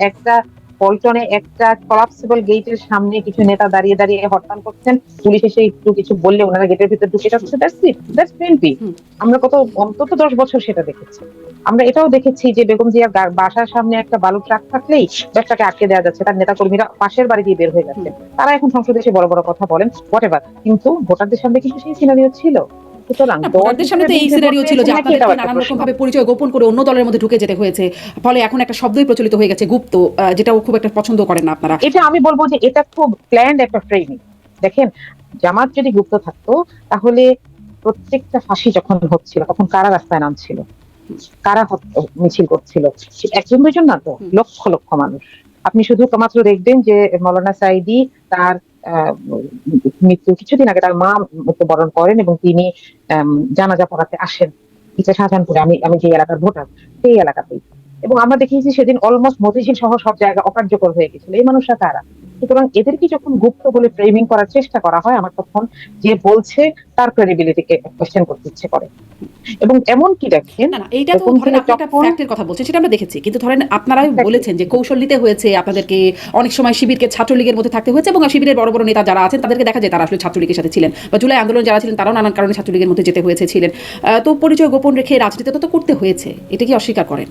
একটা পল্টনে একটা কলাপসিবল গেটের সামনে কিছু নেতা দাঁড়িয়ে দাঁড়িয়ে হরতাল করছেন, পুলিশ এসে একটু কিছু বললে ওনারা গেটের ভিতর ঢুকে যাচ্ছে, দ্যাটস ইট, দ্যাটস বিএনপি। হুম, আমরা কত অন্তত 10 বছর সেটা দেখেছি। আমরা এটাও দেখেছি যে বেগম জিয়ার বাসার সামনে একটা বালু ট্রাক থাকলেই দশটাকে আটকে দেওয়া যাচ্ছে, তার নেতা কর্মীরা পাশের বাড়ি দিয়ে বের হয়ে হুম। যাচ্ছে। তারা এখন সংসদে এসে বড় বড় কথা বলেন, হোয়াটএভার, কিন্তু ভোটারদের সামনে কিন্তু সেই সিনারিও ছিল। সুতরাং না, দল ভোটারদের সামনে হিসেবে তো এই বুঝে ভোট সিনারিও ছিল পেয়েছেন যে নাকি এটাও আপনাদেরকে একটা নানান প্রশ্ন। রকম ভাবে পরিচয় গোপন করে অন্য দলের মধ্যে ঢুকে যেতে হয়েছে। ফলে এখন একটা শব্দই প্রচলিত হয়ে গেছে গুপ্ত, যেটাও খুব একটা পছন্দ করেন না আপনারা। এটা আমি বলবো যে এটা খুব প্ল্যান্ড একটা ফ্রেমিং। দেখেন, জামাত যদি গুপ্ত থাকতো তাহলে প্রত্যেকটা ফাঁসি যখন হচ্ছিল তখন কারা রাস্তায় নামছিল, কারা মিছিল করছিল? একজন দুজন না তো, হুম, লক্ষ লক্ষ মানুষ। আপনি শুধু মাত্র দেখবেন যে মৌলানা সাইদি তার আহ, মৃত্যু কিছুদিন আগে তার মা মৃত্যুবরণ করেন এবং তিনি জানাজা পড়াতে আসেন। এটা শাহজাহানপুরে, আমি আমি যে এলাকার ভোটার সেই এলাকাতেই। এবং আমরা দেখেছি সেদিন অলমোস্ট মতিঝিল সহ সব জায়গা অকার্যকর হয়ে গেছিল। এই মানুষরা কারা? সুতরাং এদেরকে যখন গুপ্ত বলে ফ্রেমিং করার চেষ্টা করা হয়, আমার তখন যে বলছে তার ক্রেডিবিলিটিকে কোয়েশ্চেন করতে ইচ্ছে করে। এবং এমন কি দেখেন, না না, এইটা তো বেগম ধরেন জিয়া আপনি একটা যখন ফ্যাক্টের কথা বলছেন, সেটা আমরা দেখেছি। কিন্তু ধরেন আপনারাই Exactly. বলেছেন যে কৌশল নিতে হয়েছে আপনাদেরকে, অনেক সময় শিবিরকে ছাত্রলীগের মধ্যে থাকতে হয়েছে, এবং শিবিরের বড় বড় নেতা যারা আছেন তাদেরকে দেখা যায় তারা আসলে ছাত্রলীগের সাথে ছিলেন, বা জুলাই আন্দোলন যারা ছিলেন তারাও নানান কারণে ছাত্রলীগের মধ্যে যেতে হয়েছে ছিলেন। তো পরিচয় গোপন রেখে রাজনীতি তো করতে হয়েছে, এটা কি অস্বীকার করেন?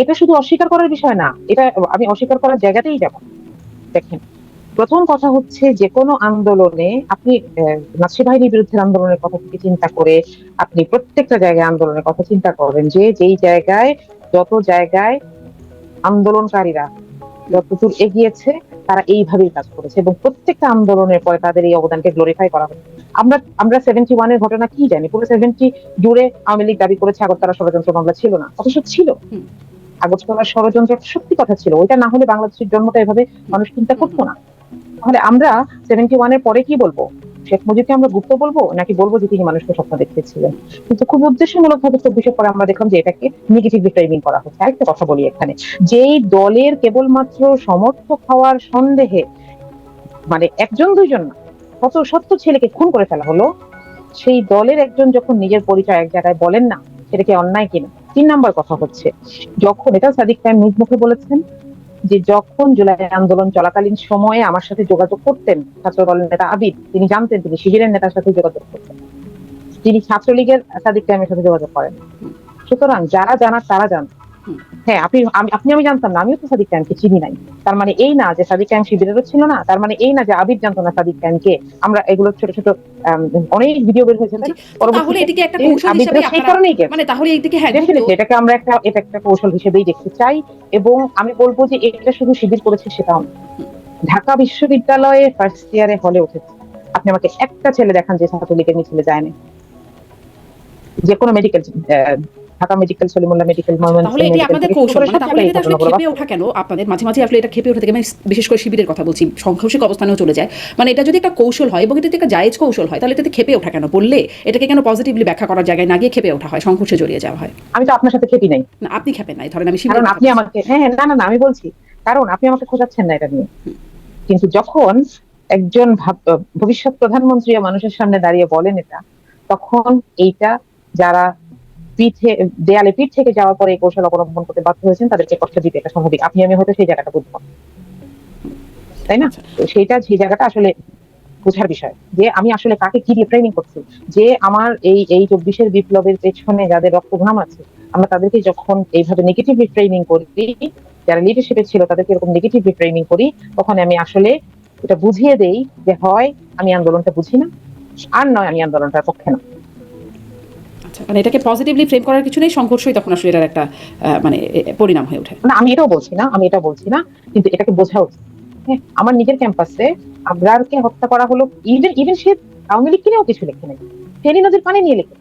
এটা শুধু অস্বীকার করার বিষয় না, এটা আমি অস্বীকার করার জায়গাতেই যাব। দেখেন, প্রথম কথা হচ্ছে যে কোনো আন্দোলনে আপনি নাৎসি বাহিনীর বিরুদ্ধে আন্দোলনের কথা থেকে চিন্তা করে আপনি প্রত্যেকটা জায়গায় আন্দোলনের কথা চিন্তা করবেন যে যেই জায়গায় যত জায়গায় আন্দোলনকারীরা যতদূর এগিয়েছে তারা এইভাবেই কাজ করেছে এবং প্রত্যেকটা আন্দোলনের পরে তাদের এই অবদানকে গ্লোরিফাই করা হচ্ছে। আমরা 71-এর ঘটনা কি জানি? পুরো 70 জুড়ে আওয়ামী লীগ দাবি করেছে আগরতলা ষড়যন্ত্র মামলা ছিল না, অথচ ছিল। আগরতলার ষড়যন্ত্র সত্যি কথা ছিল, ওইটা না হলে বাংলাদেশের জন্মটা এভাবে মানুষ চিন্তা করতো না। তাহলে আমরা 71-এর পরে কি বলবো? শেখ মুজিবকে আমরা গুপ্ত বলবো নাকি বলবো যে তিনি মানুষকে স্বপ্ন দেখিয়েছিলেন? কিন্তু খুব উদ্দেশ্যমূলক ভাবে 24-এর পরে আমরা দেখলাম যে এটাকে নেগেটিভলি ফ্রেমিং করা হচ্ছে। আরেকটা কথা বলি এখানে, যেই দলের কেবলমাত্র সমর্থক হওয়ার সন্দেহে মানে একজন দুইজন না, শত শত ছেলেকে খুন করে ফেলা হলো, সেই দলের একজন যখন নিজের পরিচয় এক জায়গায় বলেন না, সেটা কি অন্যায় কিনা? 3 নাম্বার কথা হচ্ছে, যখন এটা সাদিক কায়েম নিজ মুখে বলেছেন যে যখন জুলাই আন্দোলন চলাকালীন সময়ে আমার সাথে যোগাযোগ করতেন ছাত্র দলের নেতা আবিদ, তিনি জানতেন তিনি শিবিরের নেতার সাথে যোগাযোগ করতেন, তিনি ছাত্রলীগের সাদিক কায়েমের সাথে যোগাযোগ করেন। সুতরাং যারা জানার তারা জান। হ্যাঁ, আমি জানতাম না, আমিও তো সাদিক কায়েমকে চিনি নাই। তার মানে এই না যে সাদিক কায়েম শিবিরেরও ছিল না, তার মানে এই না যে আবিদ জানতো না সাদিক কায়েমকে। আমরা এগুলো ছোট ছোট অনেক ভিডিও বের হয়েছে, তাহলে এটিকে একটা কৌশল হিসেবে সেই কারণেই মানে তাহলে এইদিকে হ্যাঁ এটাকে আমরা এটা একটা কৌশল হিসেবেই দেখতে চাই। এবং আমি বলবো যে এটা শুধু শিবির করেছে সেটাও না, ঢাকা বিশ্ববিদ্যালয়ে ফার্স্ট ইয়ারে হলে উঠেছে। আপনি আমাকে একটা ছেলে দেখান যে ছাত্রলীগের মিছিলে যায়নি, যে কোনো medical, Dhaka medical, Salimullah medical, তাহলে এটি আপনাদের কৌশল, মানে তাহলে এটা আসলে ক্ষেপে ওঠা কেন আপনাদের মাঝে মাঝে? আসলে এটা ক্ষেপে ওঠা থেকে, মানে বিশেষ করে শিবিরের কথা বলছি, সংঘর্ষিক অবস্থানেও চলে যায়, মানে এটা যদি একটা কৌশল হয় এবং এটা একটা জায়েজ কৌশল হয়, তাহলে এটাতে ক্ষেপে ওঠা কেন? বললে এটাকে কেন পজিটিভলি ব্যাখ্যা করার জায়গায় না গিয়ে ক্ষেপে ওঠা হয়, সংঘর্ষে জড়িয়ে যাওয়া হয়? আমি তো আপনার সাথে ক্ষেপি নাই। না, আপনি ক্ষেপেন নাই, ধরেন আমি কারণ আপনি আমাকে না আমি বলছি, কারণ আপনি আমাকে খোঁজাচ্ছেন না এটা নিয়ে। কিন্তু যখন একজন ভবিষ্যৎ প্রধানমন্ত্রী মানুষের সামনে দাঁড়িয়ে বলেন এটা, তখন এইটা যারা দেয়ালে পিঠ থেকে যাওয়ার পরে এই কৌশল অবলম্বন করতে বাধ্য হয়েছেন তাদেরকে কষ্ট দিতে এটা স্বাভাবিক। আপনি আমি হয়তো সেই জায়গাটা বুঝবো, তাই না? তো সেই জায়গাটা আসলে বোঝার বিষয় যে আমি আসলে কাকে কি রিফ্রেমিং করছি, যে আমার এই 24-এর বিপ্লবের পেছনে যাদের রক্তঘাম আছে, আমরা তাদেরকে যখন এইভাবে নেগেটিভ রিফ্রেমিং করি, যারা লিডারশিপে ছিল তাদেরকে এরকম নেগেটিভ রিফ্রেমিং করি, তখন আমি আসলে এটা বুঝিয়ে দেই যে হয় আমি আন্দোলনটা বুঝি না, আর নয় আমি আন্দোলনটার পক্ষে না। মানে এটাকে পজিটিভলি ফ্রেম করার কিছু নেই, সংঘর্ষই তখন আসলে এটার একটা মানে পরিণাম হয়ে ওঠে। না, আমি এটাও বলছি না, কিন্তু এটাকে বোঝা উচিত। হ্যাঁ, আমার নিজের ক্যাম্পাসে আবরারকে হত্যা করা হলো, ইভেন সে আওয়ামী লীগ কিনেও কিছু লেখে নাই, ফেনী নদীর পানি নিয়ে লেখে,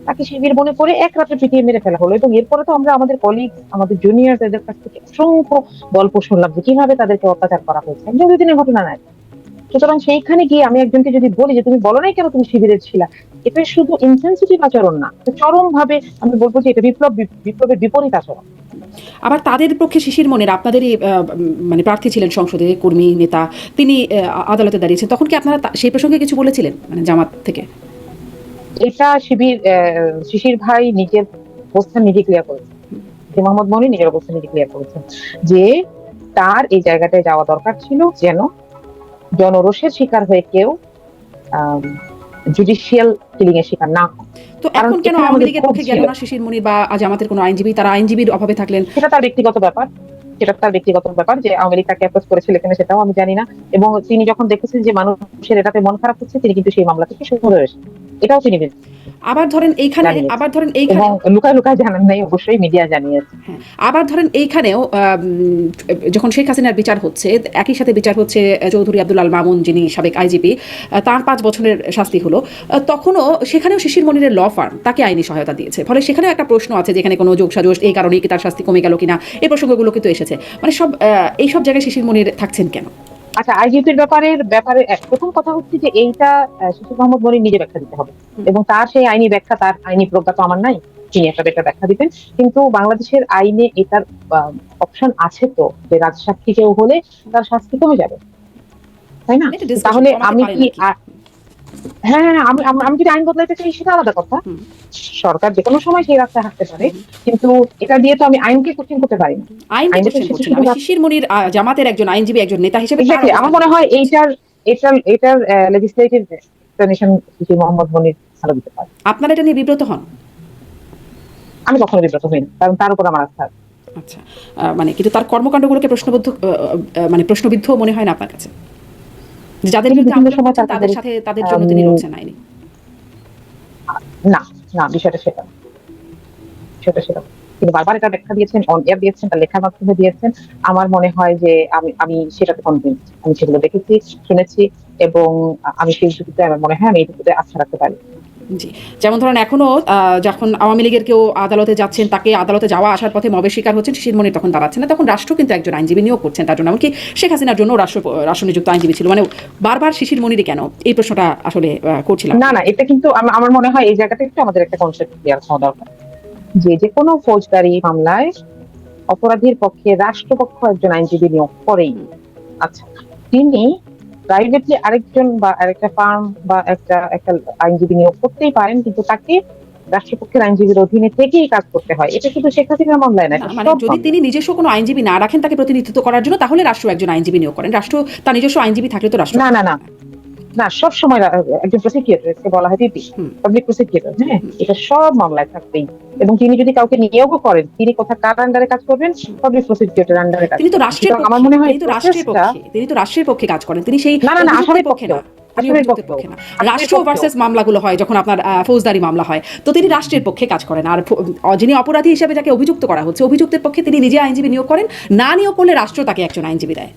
তাকে শিবির মনে করে এক রাতে পিটিয়ে মেরে ফেলা হলো। এবং এরপরে তো আমরা আমাদের কলিগ, আমাদের জুনিয়র এদের কাছ থেকে অসংখ্য গল্প শুনলাম যে কিভাবে তাদেরকে অত্যাচার করা হয়েছে, একজন দুদিনের ঘটনা নয়। সুতরাং সেইখানে গিয়ে আমি একজনকে যদি বলি যে তুমি বলো নাই কেন তুমি শিবিরের ছিলা, এটা শুধু ইনসেনসিটিভ আচরণ না, চরম ভাবে আমি বলবো যে এটা বিপ্লবের বিপরীত আচরণ। আবার তাদের পক্ষে শিশির মনির আপনাদেরই মানে প্রার্থী ছিলেন সংসদে, কর্মী নেতা, তিনি আদালতে দাঁড়িয়েছেন, তখন কি আপনারা সেই প্রসঙ্গে কিছু বলেছিলেন মানে জামাত থেকে? এটা শিশির ভাই নিজের অবস্থান নিজে ক্লিয়ার করেছেন, মোহাম্মদ মনি নিজের অবস্থান নিজে ক্লিয়ার করেছেন যে তার এই জায়গাটায় যাওয়া দরকার ছিল যেন জনরোষের শিকার হয়ে কেউ জুডিশিয়াল কিলিং এর শিকার না। তো এখন কেন আওয়ামী লীগের পক্ষে গেল না শিশির মনির বা জামাতের কোনো আইনজীবী? তারা আইনজীবীর অভাবে থাকলেন, সেটা তার ব্যক্তিগত ব্যাপার, যে আওয়ামী লীগ তাকে অ্যাপ্রোচ করেছিল কিনা সেটাও আমি জানি না। এবং তিনি যখন দেখেছেন যে মানুষের এটাতে মন খারাপ হচ্ছে, তিনি কিন্তু সেই মামলা থেকে সরে এসেছেন, এটাও তিনি আবার ধরেন এইখানে লুকায় জানান নাই, অবশ্যই মিডিয়া জানিয়েছে। আবার ধরেন এইখানেও যখন শেখ হাসিনার বিচার হচ্ছে, একই সাথে বিচার হচ্ছে চৌধুরী আব্দুল আল মামুন, যিনি সাবেক আইজিপি, তার 5 বছরের শাস্তি হলো, তখনও সেখানেও শিশির মনিরের ল ফার্ম তাকে আইনি সহায়তা দিয়েছে। ফলে সেখানেও একটা প্রশ্ন আছে যেখানে কোনো যোগসাজশ এই কারণেই কি তার শাস্তি কমে গেল কিনা, এই প্রসঙ্গগুলো কিন্তু এসেছে। মানে এইসব জায়গায় শিশির মনির থাকছেন কেন? আচ্ছা, আইজিপির ব্যাপারে প্রথম কথা হচ্ছে যে এইটা শিশির মোহাম্মদ মনির নিজে ব্যাখ্যা দিতে হবে, এবং তার সেই আইনি ব্যাখ্যা, তার আইনি প্রজ্ঞা তো আমার নাই, তিনি একটা ব্যাখ্যা দিবেন। কিন্তু বাংলাদেশের আইনে এটার অপশন আছে তো, যে রাজসাক্ষী কেউ হলে তার শাস্তি কমে যাবে, তাই না? তাহলে আমি কি হ্যাঁ, আমি যদি আইন বদলাইতে চাই সেটা আলাদা কথা, সরকার যে কোনো সময় সেই রাস্তায় হাঁটতে পারে, কিন্তু এটা দিয়ে তো আমি আইনকে কোশ্চেন করতে পারি না। শিশির মনির জামাতের একজন আইনজীবী, একজন নেতা হিসেবে আমার মনে হয় এইটার লেজিসলেটিভ এক্সপ্লেনেশন শিশির মোহাম্মদ মনির ভালো দিতে পারে। আপনারা এটা নিয়ে বিব্রত হন? আমি কখনো বিব্রত হই না, কারণ তার উপর আমার আস্থা। আচ্ছা, মানে কিন্তু তার কর্মকাণ্ডগুলোকে মানে প্রশ্নবিদ্ধ মনে হয় না আপনার কাছে, যে যাদের তিনি বিরুদ্ধে বিভিন্ন আন্দোলন সময় করছেন তাদের সাথে তাদের জন্য তিনি লড়ছেন আইনি? না, না, বিষয়টা সেটা না। বিষয়টা সেটা না। তিনি বারবার এটা ব্যাখ্যা দিয়েছেন, অন এয়ার দিয়েছেন, তার লেখার মাধ্যমে দিয়েছেন। আমার মনে হয় যে আমি সেটাতে কনভিন্সড। আমি সেগুলো দেখেছি, শুনেছি এবং আমি সেইটুকুতে আমার মনে হয় আমি এইটুকুতে আস্থা রাখতে পারি। জি, যেমন ধরেন এখনো যখন আওয়ামী লীগের কেউ আদালতে যাচ্ছেন, তাকে আদালতে যাওয়া আসার পথে মবের শিকার হচ্ছেন, শিশির মনির তখন দাঁড়াচ্ছেন না, তখন রাষ্ট্র কিন্তু একজন আইনজীবী নিয়োগ করছেন তার জন্য। এমনকি শেখ হাসিনার জন্য রাষ্ট্র নিযুক্ত আইনজীবী ছিল। মানে বারবার শিশির মনিরই কেন, এই প্রশ্নটা আসলে করছিলাম। না, না, এটা কিন্তু আমার মনে হয় এই জায়গাটা একটু আমাদের একটা কনসেপ্ট ক্লিয়ার হওয়া দরকার। যেকোনো ফৌজদারি মামলায় অপরাধীর পক্ষে রাষ্ট্রপক্ষ একজন আইনজীবী নিয়োগ করেই। আচ্ছা, তিনি প্রাইভেটলি আরেকজন বা আরেকটা ফার্ম বা একটা একটা আইনজীবী নিয়োগ করতেই পারেন, কিন্তু তাকে রাষ্ট্রপক্ষের আইনজীবীর অধীনে থেকেই কাজ করতে হয়। এটা শুধু শেখ হাসিনার মামলায় না, না, এটা মানে সব যদি তিনি মামলায়। নিজস্ব কোনো আইনজীবী না রাখেন তাকে প্রতিনিধিত্ব করার জন্য, তাহলে রাষ্ট্র একজন আইনজীবী নিয়োগ করেন। রাষ্ট্র তার নিজস্ব আইনজীবী থাকলে তো রাষ্ট্র না, না, না, না, সব সময় একজন প্রসিকিউটর বলা হয় পিপি, হুম, পাবলিক প্রসিকিউটর। হ্যাঁ, এটা সব মামলায় থাকবেই। এবং তিনি যদি কাউকে নিয়োগও করেন, তিনি কোথা কার আন্ডারে কাজ করবেন? পাবলিক প্রসিকিউটর আন্ডারে কাজ তিনি তো করবেন। রাষ্ট্রের সুতরাং আমার পক্ষে, মনে হয় তিনি এই তো রাষ্ট্রের প্রসেসটা পক্ষে, তিনি তো রাষ্ট্রের পক্ষে কাজ করেন, তিনি সেই না, না, না, অভিযুক্তের আসামির পক্ষে পক্ষেও, না। তিনি আসামির অভিযুক্তের পক্ষেও, পক্ষে না। আসামির রাষ্ট্র পক্ষেও। ভার্সেস মামলাগুলো হয় যখন আপনার ফৌজদারি মামলা হয়, তো তিনি রাষ্ট্রের পক্ষে কাজ করেন। আর যিনি অপরাধী হিসেবে যাকে অভিযুক্ত করা হচ্ছে, অভিযুক্তের পক্ষে তিনি নিজে আইনজীবী নিয়োগ করেন। না নিয়োগ করলে রাষ্ট্র তাকে একজন আইনজীবী দেয়।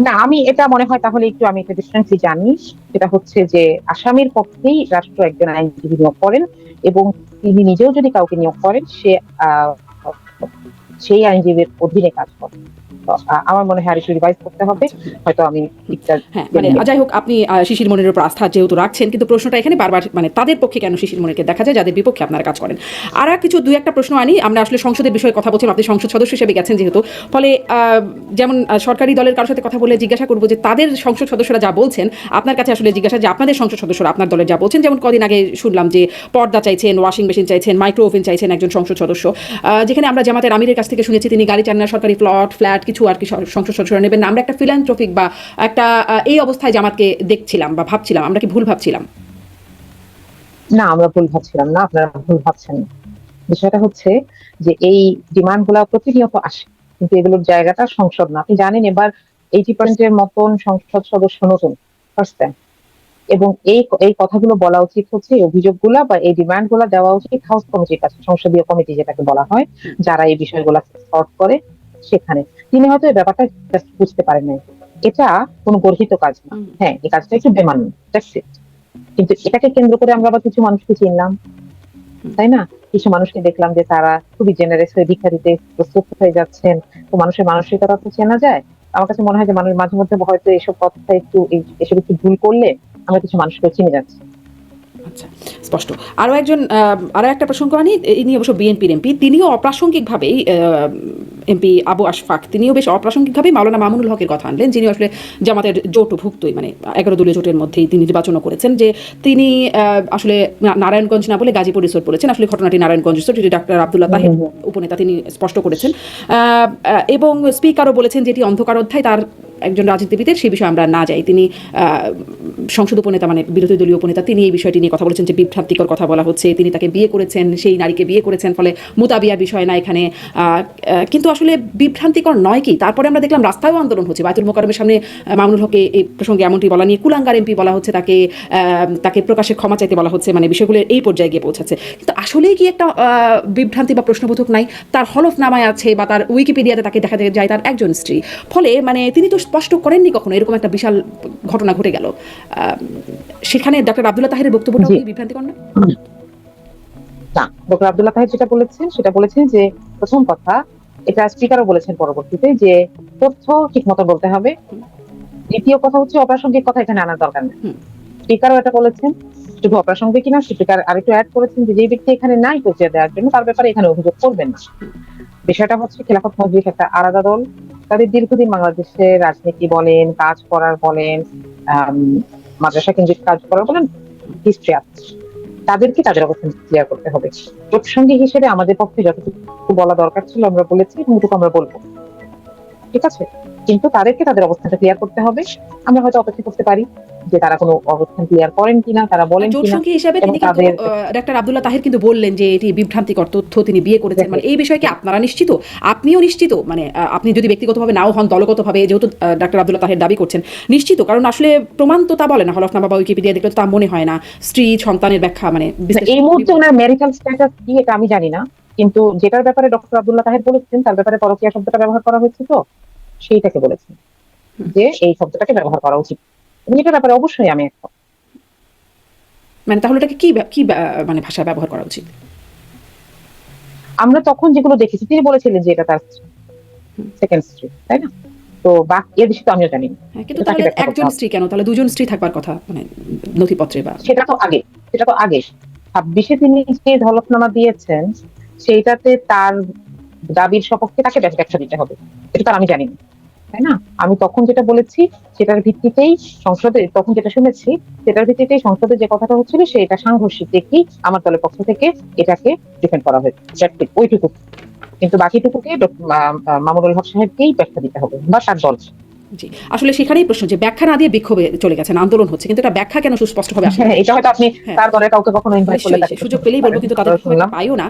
না, আমি এটা মনে হয় তাহলে একটু আমি এটা ডিফারেন্টলি জানি। সেটা হচ্ছে যে আসামির পক্ষেই রাষ্ট্র একজন আইনজীবী নিয়োগ করেন এবং তিনি নিজেও যদি কাউকে নিয়োগ করেন সে আহ, সেই আইনজীবীর অধীনে কাজ করে। তো আমার মনে হয় আরেকটু রিভাইজ করতে হবে। আচ্ছা, হয়তো আমি ঠিকটা হ্যাঁ, জেনে মানে নেব। যাই হোক, আপনি শিশির মনিরের উপর আস্থা যেহেতু রাখছেন, কিন্তু প্রশ্নটা এখানে বারবার মানে তাদের পক্ষে কেন শিশির মনিরকে দেখা যায় যাদের বিপক্ষে আপনারা কাজ করেন। আর কিছু দুই একটা প্রশ্ন আনি। আমরা আসলে সংসদের বিষয়ে কথা বলছিলাম, আপনি সংসদ সদস্য হিসেবে গেছেন যেহেতু, ফলে যেমন সরকারি দলের কারোর সাথে কথা বলে জিজ্ঞাসা করবো যে তাদের সংসদ সদস্যরা যা বলছেন, আপনার কাছে আসলে জিজ্ঞাসা যে আপনাদের সংসদ সদস্যরা আপনার দলের যা বলছেন। যেমন কদিন আগে শুনলাম যে পর্দা চাইছেন, ওয়াশিং মেশিন চাইছেন, মাইক্রো ওভেন চাইছেন একজন সংসদ সদস্য। যেখানে আমরা জামাতের আমিরের কাছ থেকে শুনেছি তিনি গাড়ি চান না, সরকারি ফ্ল্যাট কিছু আর কি সংসদ সদস্যরা নেবেন না। আমরা একটা ফিলান্থ্রপিক বা একটা এই অবস্থায় জামাতকে দেখছিলাম বা ভাবছিলাম, আমরা কি ভুল ভাবছিলাম? না, আমরা ভুল ভাবছিলাম না, আপনারা ভুল ভাবছেন না। বিষয়টা হচ্ছে যে এই ডিমান্ড গুলা প্রতিনিয়ত আসে, কিন্তু এগুলোর জায়গাটা সংসদ না। আপনি জানেন এবার 80% মতন সংসদ সদস্য নতুন, ফার্স্ট টাইম। এবং এই এই কথাগুলো বলা উচিত হচ্ছে, এই অভিযোগগুলা বা এই ডিমান্ড গুলা দেওয়া উচিত হাউস কমিটির কাছে, সংসদীয় কমিটি যেটাকে বলা হয়, যারা এই বিষয়গুলো সর্ট করে সেখানে। তিনি হয়তো এই ব্যাপারটা just বুঝতে পারেন নাই। এটা কোনো গর্হিত কাজ না। হ্যাঁ, এই কাজটা একটু বেমানান, that's it। কিন্তু এটাকে কেন্দ্র করে আমরা আবার কিছু মানুষকে চিনলাম, তাই না? কিছু মানুষকে দেখলাম যে তারা খুবই জেনারেস হয়ে ভিক্ষা দিতে প্রস্তুত হয়ে যাচ্ছেন। তো মানুষের মানসিকতা তো চেনা যায়। আমার কাছে মনে হয় যে মানুষ মাঝে মধ্যে হয়তো এসব কথা একটু এসব একটু ভুল করলে আমরা কিছু মানুষকে চিনে যাচ্ছি। আচ্ছা, স্পষ্ট। আরও একটা প্রসঙ্গ আনি, ইনি অবশ্য বিএনপির এমপি, তিনিও অপ্রাসঙ্গিকভাবেই এমপি আবু আশফাক, তিনিও বেশ অপ্রাসঙ্গিকভাবেই মাওলানা মামুনুল হকের কথা আনলেন, যিনি আসলে জামাতের জোটভুক্তই, মানে 11 দলীয় জোটের মধ্যেই তিনি নির্বাচনও করেছেন। যে তিনি আসলে নারায়ণগঞ্জ না বলে গাজীপুর রিসোর্ট বলেছেন, আসলে ঘটনাটি নারায়ণগঞ্জ রিসোর্ট, যেটি ডাক্তার আব্দুল্লাহ তাহের উপনেতা তিনি স্পষ্ট করেছেন। এবং স্পিকারও বলেছেন যে এটি অন্ধকার অধ্যায়, তার একজন রাজনীতিবিদের সেই বিষয়ে আমরা না যাই। তিনি সংসদ উপনেতা, মানে বিরোধী দলীয় উপনেতা, তিনি এই বিষয়টি নিয়ে কথা বলেছেন যে বিভ্রান্তিকর কথা বলা হচ্ছে, তিনি তাকে বিয়ে করেছেন, সেই নারীকে বিয়ে করেছেন, ফলে মুতাবিয়ার বিষয় না এখানে। কিন্তু আসলে বিভ্রান্তিকর নয় কি? তারপরে আমরা দেখলাম রাস্তায়ও আন্দোলন হচ্ছে, বায়তুল মোকাররমের সামনে মামুনুল হককে এই প্রসঙ্গে এমনটি বলা নিয়ে কুলাঙ্গার এমপি বলা হচ্ছে, তাকে প্রকাশ্যে ক্ষমা চাইতে বলা হচ্ছে, মানে বিষয়গুলো এই পর্যায়ে গিয়ে পৌঁছাচ্ছে। কিন্তু আসলেই কি একটা বিভ্রান্তি বা প্রশ্নবোধক নাই? তার হলফনামায় আছে বা তার উইকিপিডিয়াতে তাকে দেখা যায় তার একজন স্ত্রী। ফলে মানে তিনি তো স্পষ্ট করেননি কখনো এরকম একটা বিশাল ঘটনা ঘটে গেল। সেখানে ডক্টর আব্দুল্লাহ তাহেরের বক্তব্যটাও কি বিভ্রান্তিকর না? না, ডক্টর আব্দুল্লাহ তাহের যেটা বলেছেন যে প্রথম কথা, এটা স্পিকারও বলেছেন পরবর্তীতে, যে তথ্য ঠিক মতো বলতে হবে। দ্বিতীয় কথা হচ্ছে অপ্রাসঙ্গিক কথা এখানে আনার দরকার নেই। স্পিকারও এটা বলেছেন। শুধু অপ্রাসঙ্গিক কিনা, স্পিকার আরেকটু অ্যাড করেছেন যে ব্যক্তি এখানে নাই পৌঁছে দেওয়ার জন্য, তার ব্যাপারে এখানে অভিযোগ করবেন না। বিষয়টা হচ্ছে খেলাফত মজলিস একটা আলাদা দল, তাদের দীর্ঘদিন বাংলাদেশে রাজনীতি বলেন, কাজ করার বলেন, মাদ্রাসা কেন্দ্রিক কাজ করার বলেন, হিস্ট্রি আছে। তাদেরকে তাদের অবস্থান ক্লিয়ার করতে হবে। প্রসঙ্গী হিসেবে আমাদের পক্ষে যতটুকু বলা দরকার ছিল আমরা বলেছি, এবং এটুকু আমরা বলবো, ঠিক আছে? কিন্তু তাদেরকে তাদের অবস্থানটা ক্লিয়ার করতে হবে। আমরা হয়তো অপেক্ষা করতে পারি, যে তারা কোনো অবস্থান ক্লিয়ার করেন কিনা, তারা বলেন কিনা। জোটসঙ্গী হিসেবে এবং তিনি কিন্তু তাদের ডাক্তার আব্দুল্লাহ তাহির কিন্তু বললেন যে এটি বিভ্রান্তিকর তথ্য, তিনি বিয়ে করেছেন। মানে এই বিষয়ে কি আপনারা নিশ্চিত, আপনিও নিশ্চিত? মানে আপনি যদি ব্যক্তিগতভাবে নাও হন, দলগতভাবে যেহেতু ডাক্তার আব্দুল্লাহ তাহির দাবি করছেন, নিশ্চিত? কারণ আসলে প্রমাণ তো তা বলে না, হলফনামা বা উইকিপিডিয়া দেখলে তো তা মনে হয় না। স্ত্রী সন্তানের ব্যাখ্যা মানে এই মুহূর্তে ওনার ম্যারিটাল স্ট্যাটাস কি এটা আমি জানি না, কিন্তু যেটার ব্যাপারে ডক্টর আব্দুল্লাহ তাহের বলেছেন তার ব্যাপারে পরকীয়া শব্দটা ব্যবহার করা হয়েছে, তো সেইটাকে বলেছেন যে এই শব্দটাকে ব্যবহার করা উচিত, এবং এটার ব্যাপারে অবশ্যই আমি একমত। মানে তাহলে এটাকে কি মানে ভাষায় ব্যবহার করা উচিত? আমরা তখন যেগুলো দেখেছি, তিনি বলেছিলেন যে এটা তার সেকেন্ড স্ত্রী, তাই না? তো এর বেশি তো আমিও জানি না। কিন্তু তাহলে একজন স্ত্রী কেন, তাহলে দুজন স্ত্রী থাকবার কথা মানে নথিপত্রে বা সেটা তো আগে 26-এ তিনি যে হলফনামা দিয়েছেন সেইটাতে তার দাবির সপক্ষে তাকে ব্যাখ্যা দিতে হবে, এটা তো আমি জানি না, তাই না? আমি তখন যেটা বলেছি সেটার ভিত্তিতেই সংসদে তখন যেটা শুনেছি সেটার ভিত্তিতেই সংসদে যে কথাটা হচ্ছিল সেটা সাংঘর্ষিক দেখি আমার দলের পক্ষ থেকে এটাকে ডিফেন্ড করা হয়েছে, ওইটুকু। কিন্তু বাকিটুকুকে মামুনুল হক সাহেবকেই ব্যাখ্যা দিতে হবে বা তার দল। জি, আসলে সেখানেই প্রশ্ন যে ব্যাখ্যা না দিয়ে বিক্ষোভে চলে গেছেন, আন্দোলন হচ্ছে, কিন্তু এটা ব্যাখ্যা কেন সুস্পষ্টভাবে আসে? হ্যাঁ, এটা হয়তো আপনি তার দলের কাউকে কখনো ইনভাইট করলে তাকে সুযোগ পেলেই বলবো, কিন্তু তাদের খুব একটা পাইও না।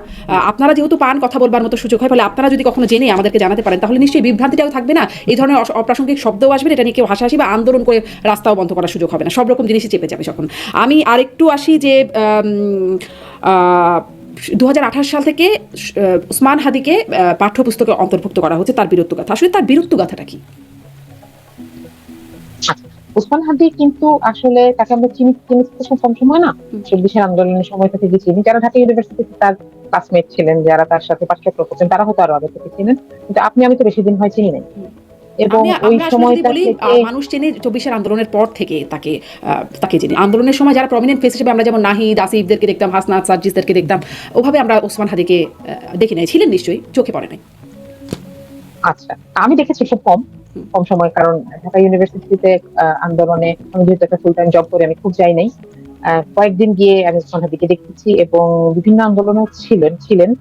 আপনারা যেহেতু পান কথা বলবার মতো সুযোগ হয়, ফলে আপনারা যদি কখনো জেনে আমাদেরকে জানাতে পারেন তাহলে নিশ্চয়ই বিভ্রান্তিটাও থাকবে না, এই ধরনের অপ্রাসঙ্গিক শব্দও আসবে, এটা নিয়ে কেউ হাসাহাসি বা আন্দোলন করে রাস্তাও বন্ধ করার সুযোগ হবে না, সব রকম জিনিসই চেপে যাবে যখন। আমি আরেকটু আসি যে 2028 সাল থেকে উসমান হাদিকে পাঠ্যপুস্তকে অন্তর্ভুক্ত করা হচ্ছে তার বীরত্বগাথা। আসলে তার বীরত্বগাথাটা কি? উসমান হাদি কিন্তু আসলে তাকে আমরা চিনি খুব কম সময় না, 26-এর আন্দোলনের সময় থেকে চিনি। যারা ঢাকা ইউনিভার্সিটিতে তার ক্লাসমেট ছিলেন, যারা তার সাথে পাঠচক্র করতেন, তারা হয়তো আরো আগে থেকে চিনেন, কিন্তু আমি তো বেশি দিন হয় চিনি নাই। এবং ওই সময়টা থেকে মানুষ চেনে 24-এর আন্দোলনের পর থেকে তাকে চিনি। আন্দোলনের সময় যারা প্রমিনেন্ট ফেস হিসেবে আমরা যেমন নাহিদ, আসিফদেরকে দেখতাম, হাসনাত, সার্জিসদেরকে দেখতাম, ওভাবে আমরা ওসমান হাদিকে দেখি নাই। ছিলেন নিশ্চয়ই, চোখে পড়ে নাই। আচ্ছা, আমি দেখেছি খুব কম সময়, কারণ ঢাকা ইউনিভার্সিটিতে আন্দোলনে আমি যেহেতু একটা ফুল টাইম জব করে আমি খুব যাই নাই। কয়েকদিন গিয়ে আমি ওসমান হাদিকে দেখেছি এবং বিভিন্ন আন্দোলনে ছিলেন।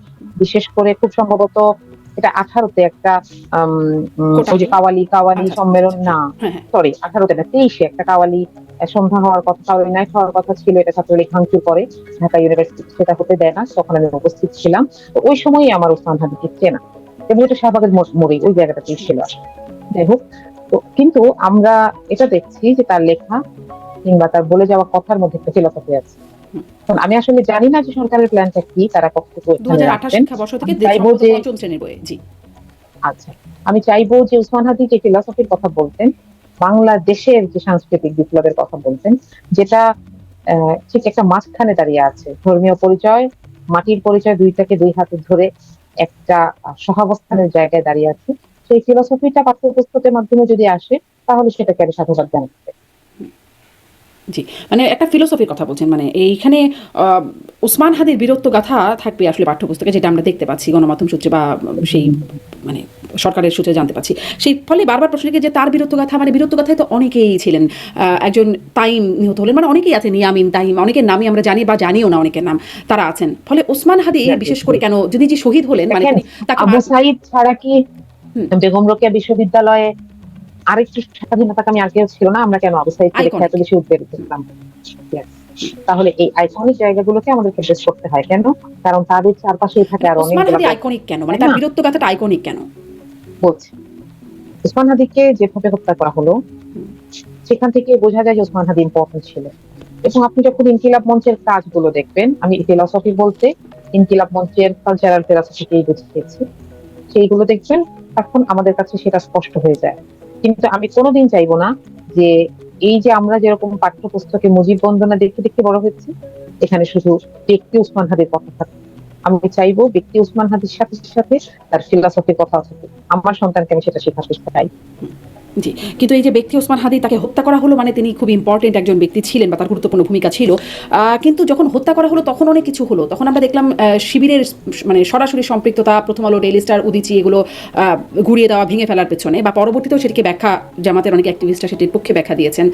বিশেষ করে খুব সম্ভবত এটা 18-তে একটা ওই যে কাওয়ালি সম্মেলন, না সরি 18-তে না 23-এ একটা কাওয়ালি সন্ধ্যা হওয়ার কথা, কাওয়ালি নাইট হওয়ার কথা ছিল, এটা ছাত্রলীগ ভাঙচুর করে ঢাকা ইউনিভার্সিটি, সেটা হতে দেয় না, তখন আমি উপস্থিত ছিলাম। তো ওই সময়ই আমার ওসমান হাদিকে চেনা, এবং এটা শাহবাগের মোড়ে ওই জায়গাটাতেই ছিল। যাই হোক, তো কিন্তু আমরা এটা দেখছি যে তার লেখা কিংবা তার বলে যাওয়া কথার মধ্যে একটা ফিলোসফি আছে। আমি আসলে জানি না যে সরকারের প্ল্যানটা কি, তারা কতটুকু 2028 শিক্ষাবর্ষ থেকে চাইবো যে পঞ্চম শ্রেণীর বইয়ে। জি, আচ্ছা, আমি চাইবো যে উসমান হাদি যে ফিলোসফির কথা বলতেন, বাংলাদেশের যে সাংস্কৃতিক বিপ্লবের কথা বলতেন, যেটা ঠিক একটা মাঝখানে দাঁড়িয়ে আছে, ধর্মীয় পরিচয়, মাটির পরিচয়, দুইটাকে দুই হাতে ধরে একটা সহাবস্থানের জায়গায় দাঁড়িয়ে আছে। সেই ফিলোসফিটা পাঠ্যপুস্তকের মাধ্যমে যদি আসে তাহলে সেটাকে আমি সাধুবাদ জানাতে। জি, মানে একটা ফিলোসফির কথা বলছেন, মানে এইখানে উসমান হাদির বীরত্ব গাথা থাকবে আসলে পাঠ্যপুস্তকে, যেটা আমরা দেখতে পাচ্ছি গণমাধ্যম সূত্রে বা সেই মানে সরকারের সূত্রে জানতে পাচ্ছি। সেই ফলে বারবার প্রশ্ন যে তার বীরত্ব গাথা, মানে বীরত্ব গাথায় তো অনেকেই ছিলেন। একজন তাইম নিহত হলেন, মানে অনেকেই আছেন, ইয়ামিন, তাইম, অনেকের নামই আমরা জানি বা জানিও না অনেকের নাম, তারা আছেন। ফলে ওসমান হাদি বিশেষ করে কেন, যদি যে শহীদ হলেন, মানে আবু সাইদ ছাড়া কি বেগম রোকেয়া বিশ্ববিদ্যালয়ে আরেকটু স্বাধীনতা আমি আগেও ছিল না? আমরা কেন আবু সাইদকে দেখে এত বেশি উদ্বেলিত ছিলাম? তাহলে এই আইকনিক জায়গাগুলোকে আমাদেরকে বেশ করতে হয় কেন? কারণ তাদের চারপাশেই থাকে আর অনেক। ওসমান হাদি আইকনিক কেন, মানে তার বীরত্ব গাথাটা আইকনিক কেন? বলছি, ওসমান হাদিকে যেভাবে হত্যা করা হলো সেখান থেকে বোঝা যায় যে ওসমান হাদি ইম্পর্টেন্ট ছিল। এবং আপনি যখন ইনকিলাব মঞ্চের কাজগুলো দেখবেন, আমি ফিলোসফি বলতে ইনকিলাব মঞ্চের কালচারাল ফিলোসফিকেই বুঝিয়েছি, সেইগুলো দেখবেন, এখন আমাদের কাছে সেটা স্পষ্ট হয়ে যায়। কিন্তু আমি কোনোদিন চাইবো না যে এই যে আমরা যেরকম পাঠ্যপুস্তকে মুজিব বন্দনা দেখে দেখে বড় হয়েছি, এখানে শুধু ব্যক্তি ওসমান হাদির কথা থাকে। আমি চাইবো ব্যক্তি ওসমান হাদির সাথে সাথে তার ফিলোসফির কথা থাকে। আমার সন্তানকে আমি সেটা শেখাতে চাই। জি, কিন্তু এই যে ব্যক্তি ওসমান হাদি, তাকে হত্যা করা হলো, মানে তিনি খুব ইম্পর্টেন্ট একজন ব্যক্তি ছিলেন বা তার গুরুত্বপূর্ণ ভূমিকা ছিল, কিন্তু যখন হত্যা করা হলো তখন অনেক কিছু হলো। তখন আমরা দেখলাম শিবিরের মানে সরাসরি সম্পৃক্ততা, প্রথম আলো, ডেইলি স্টার, উদীচি এগুলো ঘুরিয়ে দেওয়া, ভেঙে ফেলার পেছনে, বা পরবর্তীতেও সেটিকে ব্যাখ্যা, জামাতের অনেক অ্যাক্টিভিস্টরা সেটির পক্ষে ব্যাখ্যা দিয়েছেন,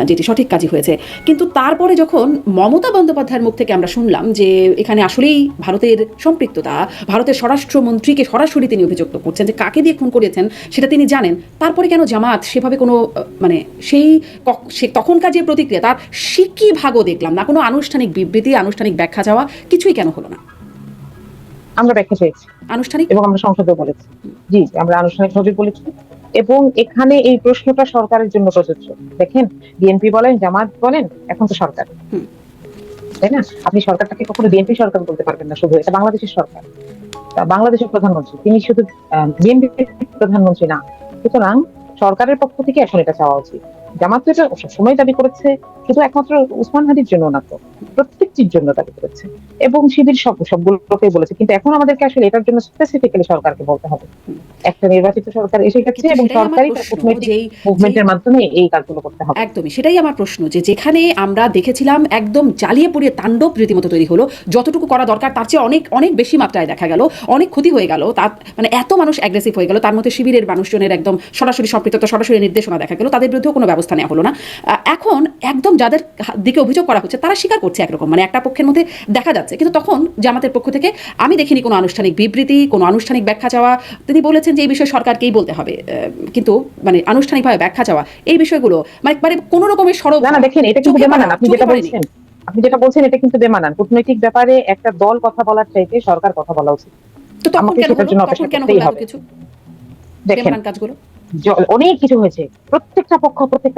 যেটি সঠিক কাজই হয়েছে। কিন্তু তারপরে যখন মমতা বন্দ্যোপাধ্যায়ের মুখ থেকে আমরা শুনলাম যে এখানে আসলেই ভারতের সম্পৃক্ততা, ভারতের স্বরাষ্ট্রমন্ত্রীকে সরাসরি তিনি অভিযুক্ত করছেন যে কাকে দিয়ে খুন করিয়েছেন সেটা তিনি জানেন, তারপরে কেন জামাত জামাত সেভাবে কোনো মানে তখনকার যে প্রতিক্রিয়া তার সিকি ভাগও দেখলাম না, কোনো আনুষ্ঠানিক বিবৃতি, আনুষ্ঠানিক ব্যাখ্যা চাওয়া কিছুই কেন হলো না? আমরা ব্যাখ্যা চেয়েছি আনুষ্ঠানিক এবং আমরা সংসদে বলেছি, জি আমরা আনুষ্ঠানিকভাবে বলেছি। এবং এখানে এই প্রশ্নটা সরকারের জন্য প্রযোজ্য। দেখেন, বিএনপি বলেন, জামাত বলেন, এখন তো সরকার, তাই না? আপনি সরকারটাকে কখনো বিএনপি সরকার বলতে পারবেন না, শুধু এটা বাংলাদেশের সরকার, বাংলাদেশের প্রধানমন্ত্রী, তিনি শুধু বিএনপি প্রধানমন্ত্রী না। সুতরাং সরকারের পক্ষ থেকে এখন এটা চাওয়া উচিত। জামাত তো এটা সবসময় দাবি করেছে, শুধু একমাত্র উসমান হাদির জন্য না, তো প্রত্যেকটির জন্য দাবি করেছে এবং শিবির সবগুলোকে বলেছে। কিন্তু এখন আমাদেরকে আসলে এটার জন্য স্পেসিফিক্যালি সরকারকে বলতে হবে। একটা নির্বাচিত সরকার এসে গেছে এবং সরকারি মুভমেন্টের মাধ্যমে এই কাজগুলো করতে হবে। একদমই সেটাই আমার প্রশ্ন, যে যেখানে আমরা দেখেছিলাম একদম জ্বালিয়ে পুড়িয়ে তাণ্ডব রীতিমতো তৈরি হলো, যতটুকু করা দরকার তার চেয়ে অনেক অনেক বেশি মাত্রায় দেখা গেল, অনেক ক্ষতি হয়ে গেল, তার মানে এত মানুষ অ্যাগ্রেসিভ হয়ে গেল, তার মধ্যে শিবিরের মানুষজনের একদম সরাসরি সম্পৃক্ততা, সরাসরি নির্দেশনা দেখা গেল, তাদের বিরুদ্ধেও কোনো ব্যবস্থা নেওয়া হলো না। এখন একদম যাদের দিকে অভিযোগ করা হচ্ছে তারা স্বীকার করছে একরকম, মানে একটা পক্ষের মধ্যে দেখা যাচ্ছে। কিন্তু তখন জামাতের পক্ষ থেকে আমি দেখিনি কোনো আনুষ্ঠানিক বিবৃতি, কোনো আনুষ্ঠানিক ব্যাখ্যা চাওয়া। তিনি বলেছেন যে এই বিষয়ে সরকারকেই বলতে হবে, কিন্তু মানে আনুষ্ঠানিকভাবে ব্যাখ্যা চাওয়া এই বিষয়গুলো মানে কোনো রকমের সরব না, দেখেন এটা কিন্তু বেমানান। আপনি যেটা বলছেন এটা কিন্তু বেমানান। কূটনৈতিক ব্যাপারে একটা দল কথা বলার চাইতে সরকার কথা বলা উচিত। তো তখন কেন হলো এত কিছু? দেখেন, কাজগুলো অনেক কিছু হয়েছে, প্রত্যেকটা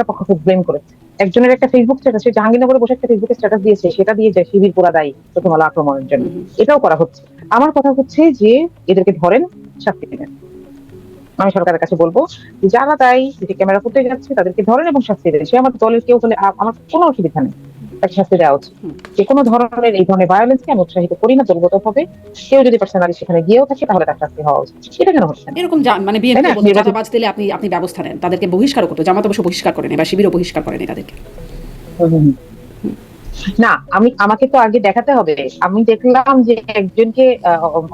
পক্ষকে ব্লেম করেছে। একজনের একটা ফেসবুক স্ট্যাটাস, সে জাহাঙ্গীরনগরে বসে একটা ফেসবুক স্ট্যাটাস দিয়েছে, সেটা দিয়ে যায় শিবির পুরা দায়ী প্রথম আলো আক্রমণের জন্য। এটাও করা হচ্ছে। আমার কথা হচ্ছে যে এদেরকে ধরেন, শাস্তি দিবেন। আমি সরকারের কাছে বলবো, যারা দায়ী, যে ক্যামেরা করতে যাচ্ছে তাদেরকে ধরেন এবং শাস্তি দেন। সে আমার দলের কেউ হলে আমার কোনো অসুবিধা নেই, তাকে শাস্তি দেওয়া উচিত। যে কোনো ধরনের এই ধরনের ভায়োলেন্সকে আমি উৎসাহিত করি না দলগত হবে। কেউ যদি পার্সোনালি সেখানে গিয়েও থাকে তাহলে তার শাস্তি হওয়া উচিত। সেটা কেন হচ্ছে না? এরকম মানে বিএনপি বলতে চাঁদাবাজ দিলে আপনি ব্যবস্থা নেন, তাদেরকে বহিষ্কার করতো, জামাত অবশ্য বহিষ্কার করেনি বা শিবিরও বহিষ্কার করেনি তাদেরকে। না, আমাকে তো আগে দেখাতে হবে। আমি দেখলাম যে একজনকে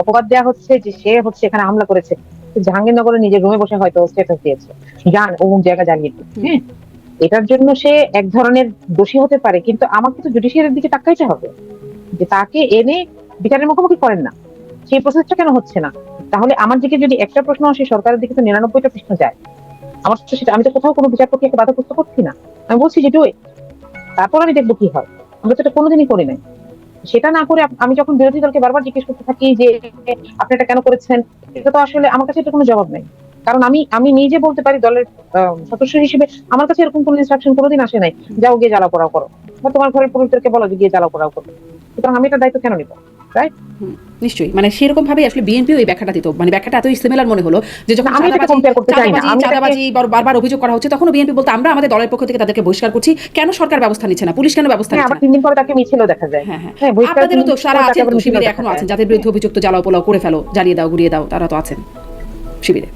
অপবাদ দেওয়া হচ্ছে যে সে হচ্ছে এখানে হামলা করেছে, জাহাঙ্গীরনগরে নিজের রুমে বসে হয়তো স্ট্যাটাস দিয়েছে, যান অমুক জায়গা জ্বালিয়ে দিন। হ্যাঁ, এটার জন্য সে এক ধরনের দোষী হতে পারে, কিন্তু আমাকে তো জুডিশিয়ারির দিকে তাকাইতে হবে যে তাকে এনে বিচারের মুখোমুখি করেন না। সেই প্রসেসটা কেন হচ্ছে না? তাহলে আমার দিকে যদি একটা প্রশ্ন আসে, সরকারের দিকে তো 99টা প্রশ্ন যায়। আমার তো সেটা, আমি তো কোথাও কোনো বিচার প্রক্রিয়াকে বাধাগ্রস্ত করছি না। আমি বলছি যে তারপর আমি দেখবো কি হয়। আমরা তো এটা কোনোদিনই করি নাই। সেটা না করে আমি যখন বিরোধী দলকে বারবার জিজ্ঞেস করতে থাকি যে আপনি এটা কেন করেছেন, এটা তো আসলে আমার কাছে এটা কোনো জবাব নেই। কারণ আমি নিজে বলতে পারি দলের সদস্য হিসেবে আমার কাছে এরকম কোনো ইনস্ট্রাকশন কোনোদিন আসে নাই, যাও গিয়ে জ্বালাও পোড়াও করো, বা তোমার ঘরের পুরুষদেরকে বলো যে গিয়ে জ্বালাও পোড়াও করো। সুতরাং আমি এটা দায়িত্ব কেন নিব? রাইট? নিশ্চয়ই, মানে সেরকম ভাবে আসলে বিএনপিও এই ব্যাখ্যাটা দিত, মানে ব্যাখ্যাটা এতই সিমিলার মনে হলো যে যখন চাঁদাবাজি বারবার অভিযোগ করা হচ্ছে তখন বিএনপি বলতে আমরা আমাদের দলের পক্ষ থেকে তাদেরকে বহিষ্কার করছি, কেন সরকার ব্যবস্থা নিচ্ছে না, পুলিশ কেন ব্যবস্থা নিচ্ছে না। 3 দিন পরে তাকে মিছিলও দেখা যায়। হ্যাঁ, আপনাদেরও তো সারা আছেন তো শিবিরে, এখনো আছেন যাদের বিরুদ্ধে অভিযুক্ত, জ্বালাও পোলাও করে ফেলো, জ্বালিয়ে দাও, গুড়িয়ে দাও, তারা তো আছেন শিবিরে।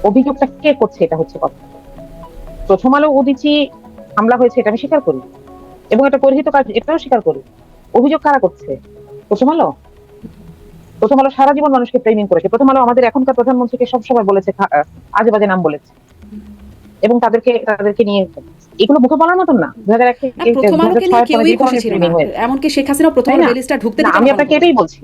অভিযোগটা কে করছে এটা হচ্ছে কথা। প্রথম আলো উদিচি হামলা হয়েছে এটা আমি স্বীকার করি, এবং এটা পরিহিত কাজ এটাও স্বীকার করি। অভিযোগ কারা করছে? প্রথম আলো সারা জীবন মানুষকে ফ্রেমিং করেছে। প্রথম আলো আমাদের এখনকার প্রধানমন্ত্রীকে সবসময় বলেছে, আজে বাজে নাম বলেছে, এবং তাদেরকে নিয়ে এগুলো মুখে বলার মতন না। এমনকি শেখ হাসিনা প্রথম লিস্টে ঢুকতে দিতে। আমি আপনাকে এটাই বলছি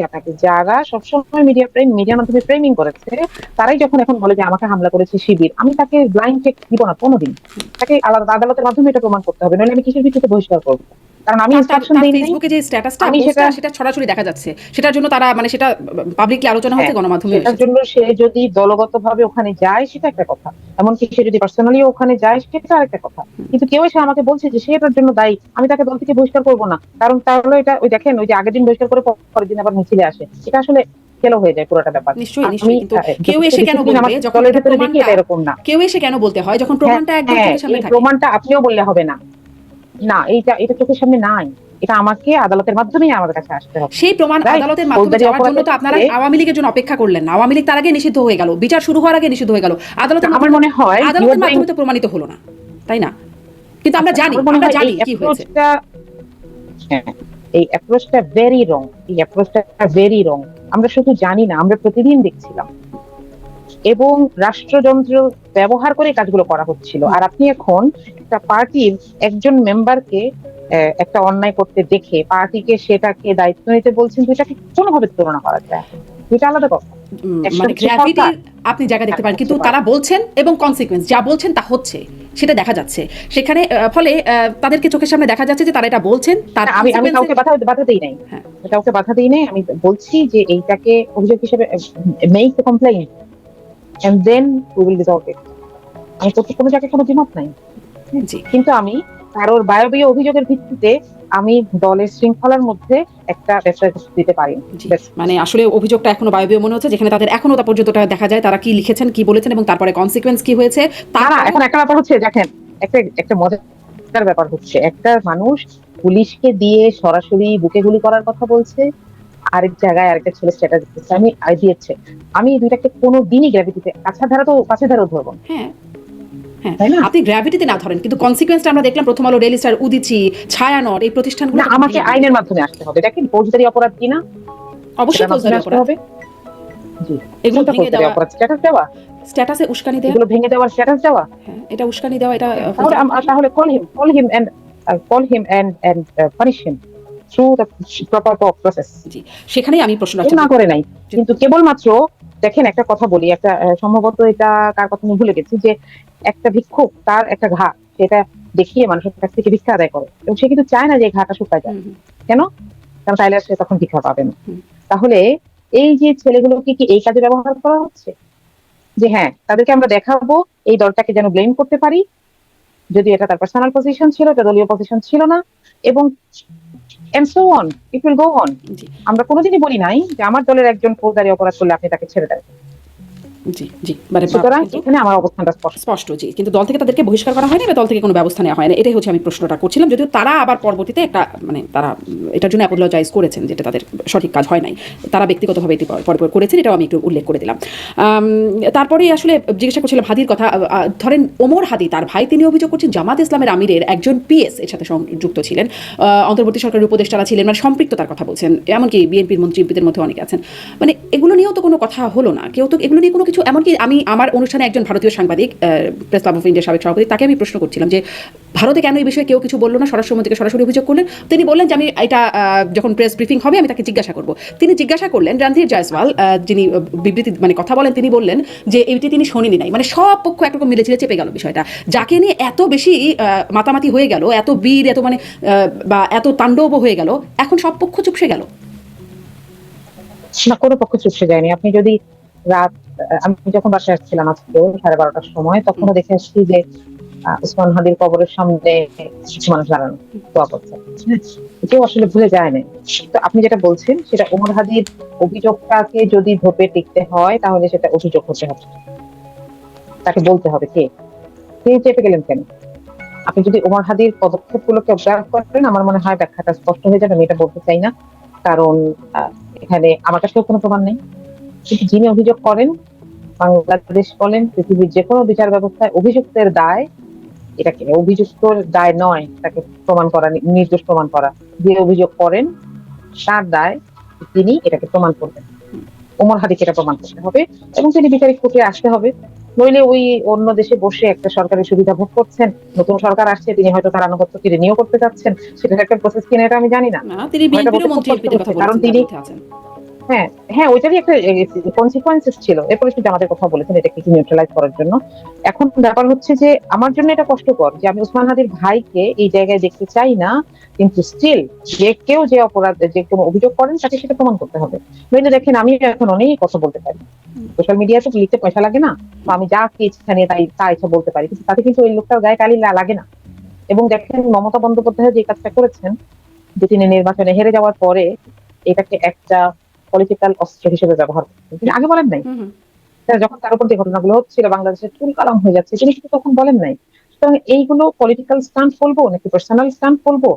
আপনাকে, যারা সবসময় মিডিয়ার মাধ্যমে ফ্রেমিং করেছে তারাই যখন এখন বলে যে আমাকে হামলা করেছে শিবির, আমি তাকে ব্লাইন্ড চেক দিব না কোনোদিন। তাকে আদালতের মাধ্যমে এটা প্রমাণ করতে হবে, নইলে আমি কিসের ভিত্তিতে বহিষ্কার করবো? কারণ আমি ইনস্ট্রাকশন দেই নাই। ফেসবুকে যে স্ট্যাটাসটা সেটা সরাসরি দেখা যাচ্ছে, সেটার জন্য তারা মানে সেটা পাবলিকলি আলোচনা হচ্ছে গণমাধ্যমে। এটার জন্য সে যদি দলগতভাবে ওখানে যায় সেটা একটা কথা, এমনকি সে যদি পার্সোনালি ওখানে যায় সেটা আরেকটা কথা। কিন্তু কেউ এসে আমাকে বলছে যে সে এটার জন্য দায়ী, আমি তাকে দল থেকে বহিষ্কার করবো না। কারণ তাহলে এটা দেখেন, ওই যে আগের দিন বহিষ্কার করে পরের দিন আবার মিছিলে আসে, এটা আসলে ফেলো হয়ে যায় পুরোটা ব্যাপার। নিশ্চয়ই, কিন্তু কেউ এসে কেন বলবে যখন এটা প্রমাণটা এরকম না? কেউ এসে কেন বলতে হয় যখন প্রমাণটা একদম চোখের সামনে থাকে? প্রমাণটা আপনিও বললে হবে না, না এটা চোখের সামনে নাই, এটা আমাকে আদালতের মাধ্যমেই আমার কাছে আসতে হবে। সেই প্রমাণ আদালতের মাধ্যমে যাওয়ার জন্য তো আপনারা আওয়ামী লীগের জন্য অপেক্ষা করলেন না। আওয়ামী লীগ তার আগে নিষিদ্ধ হয়ে গেল, বিচার শুরু হওয়ার আগে নিষিদ্ধ হয়ে গেল। আমার মনে হয় আদালতের মাধ্যমে তো প্রমাণিত হলো না, তাই না? কিন্তু আমরা জানি কি হয়েছে। এই অ্যাপ্রোচটা ভেরি রং। আমরা শুধু জানি না, আমরা প্রতিদিন দেখছিলাম, এবং রাষ্ট্রযন্ত্র ব্যবহার করে কাজগুলো করা হচ্ছিল। আর আপনি এখন একটা পার্টির একজন মেম্বারকে একটা অন্যায় করতে দেখে পার্টিকে সেটাকে দায়িত্ব নিতে বলছেন, দুইটাকে কোনোভাবে তুলনা করা যায়, দুইটা আলাদা কথা। মানে গ্র্যাভিটি আপনি জায়গা দেখতে পারেন, কিন্তু তারা বলছেন এবং কনসিকুয়েন্স যা বলছেন তা হচ্ছে সেটা দেখা যাচ্ছে সেখানে। ফলে তাদেরকে চোখের সামনে দেখা যাচ্ছে যে তারা এটা বলছেন, তার আমি কাউকে বাধা দিই নাই, হ্যাঁ কাউকে বাধা দিই নাই। আমি বলছি যে এইটাকে অভিযোগ হিসেবে make the complain and then we will resolve it. আমি তো কোনো জায়গায় কোনো দ্বিমত নাই, জি কিন্তু আমি কারোর বায়বীয় অভিযোগের ভিত্তিতে আমি দলের শৃঙ্খলার মধ্যে একটা ব্যবসা দিতে পারি। জি। মানে আসলে অভিযোগটা এখনো বায়বীয় মনে হচ্ছে, যেখানে তাদের এখনো তা পর্যন্ত দেখা যায় তারা কি লিখেছেন, কি বলেছেন এবং তারপরে কনসিকুয়েন্স কি হয়েছে। না, এখন একটা ব্যাপার হচ্ছে, দেখেন একটা মজার ব্যাপার হচ্ছে, একটা মানুষ পুলিশকে দিয়ে সরাসরি বুকে গুলি করার কথা বলছে, আরেক জায়গায় আরেকটা ছেলে স্ট্যাটাস দিচ্ছে আমি দিয়েছে। আমি এই দুইটাকে কোনো দিনই গ্র্যাভিটিতে কাছে ধারও ধরবো না, হ্যাঁ হ্যাঁ, তাই না? আপনি গ্র্যাভিটিতে না ধরেন, কিন্তু কনসিকুয়েন্সটা আমরা দেখলাম প্রথম আলো, ডেইলি স্টার, উদিচি, ছায়ানট, এই প্রতিষ্ঠানগুলো না, আমাকে আইনের মাধ্যমে আসতে হবে। দেখেন ফৌজদারি অপরাধ কিনা অবশ্যই ফৌজদারি আসতে অপরাধ হবে। জি, এগুলো কোনটা ভেঙে ফৌজদারি দেওয়া, অপরাধ? স্ট্যাটাস দেওয়া, স্ট্যাটাসে উস্কানি দেওয়া, এগুলো ভেঙে দেওয়ার স্ট্যাটাস দেওয়া। হ্যাঁ এটা উস্কানি দেওয়া, এটা তাহলে call him and punish him through the proper process. জি। সেখানেই আমি প্রশ্ন না করে নাই, কিন্তু কেবলমাত্র দেখেন একটা কথা বলি, একটা সম্ভবত এটা কার কথা আমি ভুলে গেছি, যে একটা ভিক্ষুক তার একটা ঘা সেটা দেখিয়ে মানুষের কাছ থেকে ভিক্ষা আদায় করে, এবং সে কিন্তু চায় না যে ঘাটা শুকায় যায়। কেন? কারণ তাইলে সে তখন ভিক্ষা পাবে না। তাহলে এই যে ছেলেগুলোকে কি এই কাজে ব্যবহার করা হচ্ছে? যে হ্যাঁ, তাদেরকে আমরা দেখাবো এই দলটাকে যেন ব্লেম করতে পারি, যদি এটা তার পার্সোনাল পজিশন ছিল, এটা দলীয় পজিশন ছিল না, এবং and so on, it will go on. আমরা কোনোদিনই বলি নাই যে আমার দলের একজন ফৌজদারি অপরাধ করলে আপনি তাকে ছেড়ে দেন। জি জি, মানে সুতরাং এখানে আমার অবস্থানটা স্পষ্ট। জি, কিন্তু দল থেকে তাদেরকে বহিষ্কার করা হয়নি বা দল থেকে কোনো ব্যবস্থা নেওয়া হয়নি, এটাই হচ্ছে আমি প্রশ্নটা করছিলাম। যদিও তারা আবার পরবর্তীতে একটা মানে তারা এটার জন্য অ্যাপোলোজাইজ করেছেন, যেটা তাদের সঠিক কাজ হয় নাই, তারা ব্যক্তিগতভাবে এটি পরে করেছেন, এটাও আমি একটু উল্লেখ করে দিলাম। তারপরে আসলে জিজ্ঞাসা করছিলাম হাদির কথা। ধরেন ওমর হাদি, তার ভাই, তিনি অভিযোগ করছেন জামাত ইসলামের আমিরের একজন পিএস এর সাথে সংযুক্ত ছিলেন, অন্তর্বর্তী সরকারের উপদেষ্টারা ছিলেন, মানে সম্পৃক্ততার কথা বলছেন, এমনকি বিএনপির মন্ত্রীদের মধ্যে অনেকে আছেন। মানে এগুলো নিয়েও তো কোনো কথা হলো না, কেউ তো এগুলো নিয়ে কোনো কিছু, এমনকি আমি আমার অনুষ্ঠানে একজন ভারতীয় সাংবাদিক, প্রেস ক্লাব অফ ইন্ডিয়ার সাবেক সভাপতি, তাকে আমি প্রশ্ন করছিলাম যে ভারতে কেন এই বিষয়ে কেউ কিছু বললো না, স্বরাষ্ট্রমন্ত্রীকে সরাসরি অভিযোগ করলেন। তিনি বললেন যে আমি এটা যখন প্রেস ব্রিফিং হবে আমি তাকে জিজ্ঞাসা করব। তিনি জিজ্ঞাসা করলেন রণধীর জয়সওয়াল, যিনি বিবৃতি মানে কথা বলেন, তিনি বললেন যে এইটি তিনি শোনেনি নাই। মানে সব পক্ষ একরকম মিলেছিল, চেপে গেল বিষয়টা, যাকে নিয়ে এত বেশি মাতামাতি হয়ে গেল, এত বীর, এত মানে বা এত তাণ্ডব হয়ে গেল, এখন সব পক্ষ চুপসে গেল। না, কোনো পক্ষ চুপসে যায়নি। আপনি যদি রাত, আমি যখন বাসায় আসছিলাম আজকে 12:30টার সময়, তখনও দেখে আসছি যে উসমান হাদির কবরের সামনে কিছু মানুষ দাঁড়ানো দোয়া করছে, কেউ আসলে ভুলে যায় না। তো আপনি যেটা বলছেন সেটা, ওমর হাদির অভিযোগটাকে যদি ধোপে টিকতে হয় তাহলে সেটা অভিযোগ হতে হবে, তাকে বলতে হবে কে চেপে গেলেন কেন। আপনি যদি ওমর হাদির পদক্ষেপগুলোকে অবজার্ভ করেন, আমার মনে হয় ব্যাখ্যাটা স্পষ্ট হয়ে যাবে। আমি এটা বলতে চাই না, কারণ এখানে আমার কাছেও কোনো প্রমাণ নেই, কিন্তু যিনি অভিযোগ করেন, বাংলাদেশ বলেন পৃথিবীর যে কোনো বিচার ব্যবস্থায় অভিযুক্তের দায়, এটাকে অভিযুক্তর দায় নয় তাকে প্রমাণ করা, নির্দোষ প্রমাণ করা। যে অভিযোগ করেন তার দায় তিনি এটাকে প্রমাণ করবেন। ওমর হাদিকে এটা প্রমাণ করতে হবে এবং তিনি বিচারিক কোর্টে আসতে হবে। নইলে ওই অন্য দেশে বসে একটা সরকারের সুবিধা ভোগ করছেন, নতুন সরকার আসছে, তিনি হয়তো তার আনুগত্যকে রিনিউ করতে চাচ্ছেন, সেটা একটা প্রসেস কিনা এটা আমি জানি না। তিনি বিএনপির মন্ত্রী, কারণ তিনি হ্যাঁ ওইটারই একটা কনসিকুয়েন্সেস ছিল। এরপরে একটু আমাদের কথা বলেছেন এটাকে একটু নিউট্রালাইজ করার জন্য। এখন ব্যাপার হচ্ছে যে আমার জন্য এটা কষ্টকর যে আমি ওসমান হাদির ভাইকে এই জায়গায় দেখতে চাই না, কিন্তু স্টিল যে কেউ যে অপরাধ, যে কোনো অভিযোগ করেন তাকে সেটা প্রমাণ করতে হবে। নইলে দেখেন আমি এখন অনেক কথা বলতে পারি, সোশ্যাল মিডিয়াতে লিখতে পয়সা লাগে না, তো আমি যা ইচ্ছা নিয়ে তা ইচ্ছা বলতে পারি, কিন্তু তাতে কিন্তু ওই লোকটার গায়ে কালি লাগে না। এবং দেখেন মমতা বন্দ্যোপাধ্যায় যে কাজটা করেছেন, যে তিনি নির্বাচনে হেরে যাওয়ার পরে এটাকে একটা পলিটিক্যাল অস্ত্র হিসেবে ব্যবহার করতেন, তিনি আগে বলেন নাই। যখন তার উপর যে ঘটনাগুলো হচ্ছিল, বাংলাদেশের চুল কালাম হয়ে যাচ্ছে, তিনি কিন্তু তখন বলেন নাই। সুতরাং এইগুলো পলিটিক্যাল স্টান্ট বলবো নাকি পার্সোনাল স্টান্ট বলবো,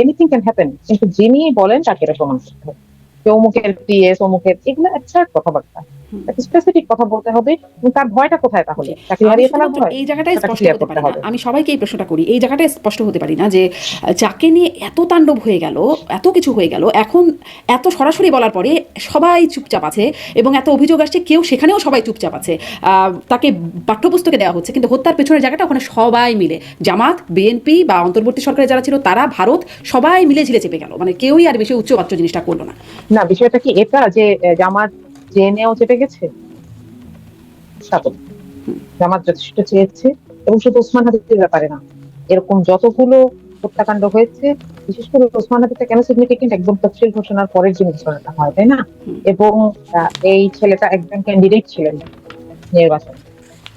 এনিথিং ক্যান হ্যাপেন, কিন্তু যিনি বলেন তাকে এটা প্রমাণ করতে হবে। অমুকের পিএস, অমুকের, এগুলো একটা কথাবার্তা, স্পেসিফিক কথা বলতে হবে। তার ভয়টা কোথায় তাহলে? চাকরি হারিয়ে ফেলার ভয়? এই জায়গাটায় স্পষ্ট হতে পারি না, আমি সবাইকে এই প্রশ্নটা করি, এই জায়গাটায় স্পষ্ট হতে পারি না যে যাকে নিয়ে এত তাণ্ডব হয়ে গেল, এত কিছু হয়ে গেল, এখন এত সরাসরি বলার পরে সবাই চুপচাপ আছে এবং এত অভিযোগ আসছে, কেউ সেখানেও সবাই চুপচাপ আছে, তাকে পাঠ্যপুস্তকে দেওয়া হচ্ছে, কিন্তু হত্যার পেছনের জায়গাটা ওখানে সবাই মিলে, জামাত, বিএনপি বা অন্তর্বর্তী সরকারে যারা ছিল তারা, ভারত, সবাই মিলে ঝিলে চেপে গেল। মানে কেউই আর বেশি উচ্চবাচ্য জিনিসটা করলো না। না, বিষয়টা কি এটা যে জামাত জেনেও চেপে গেছে? তা তো না। জামাত যথেষ্ট চেয়েছে, এবং শুধু ওসমান হাদির ব্যাপারে না, এরকম যতগুলো হত্যাকাণ্ড হয়েছে, বিশেষ করে ওসমান হাদিটা কেন সিগনিফিকেন্ট, একদম তফসিল ঘোষণার পরের যে ঘোষণাটা হয়, তাই না? এবং এই ছেলেটা একজন ক্যান্ডিডেট ছিলেন নির্বাচন,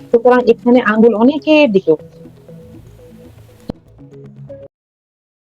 সুতরাং এখানে আঙ্গুল অনেকের দিকে উঠছে।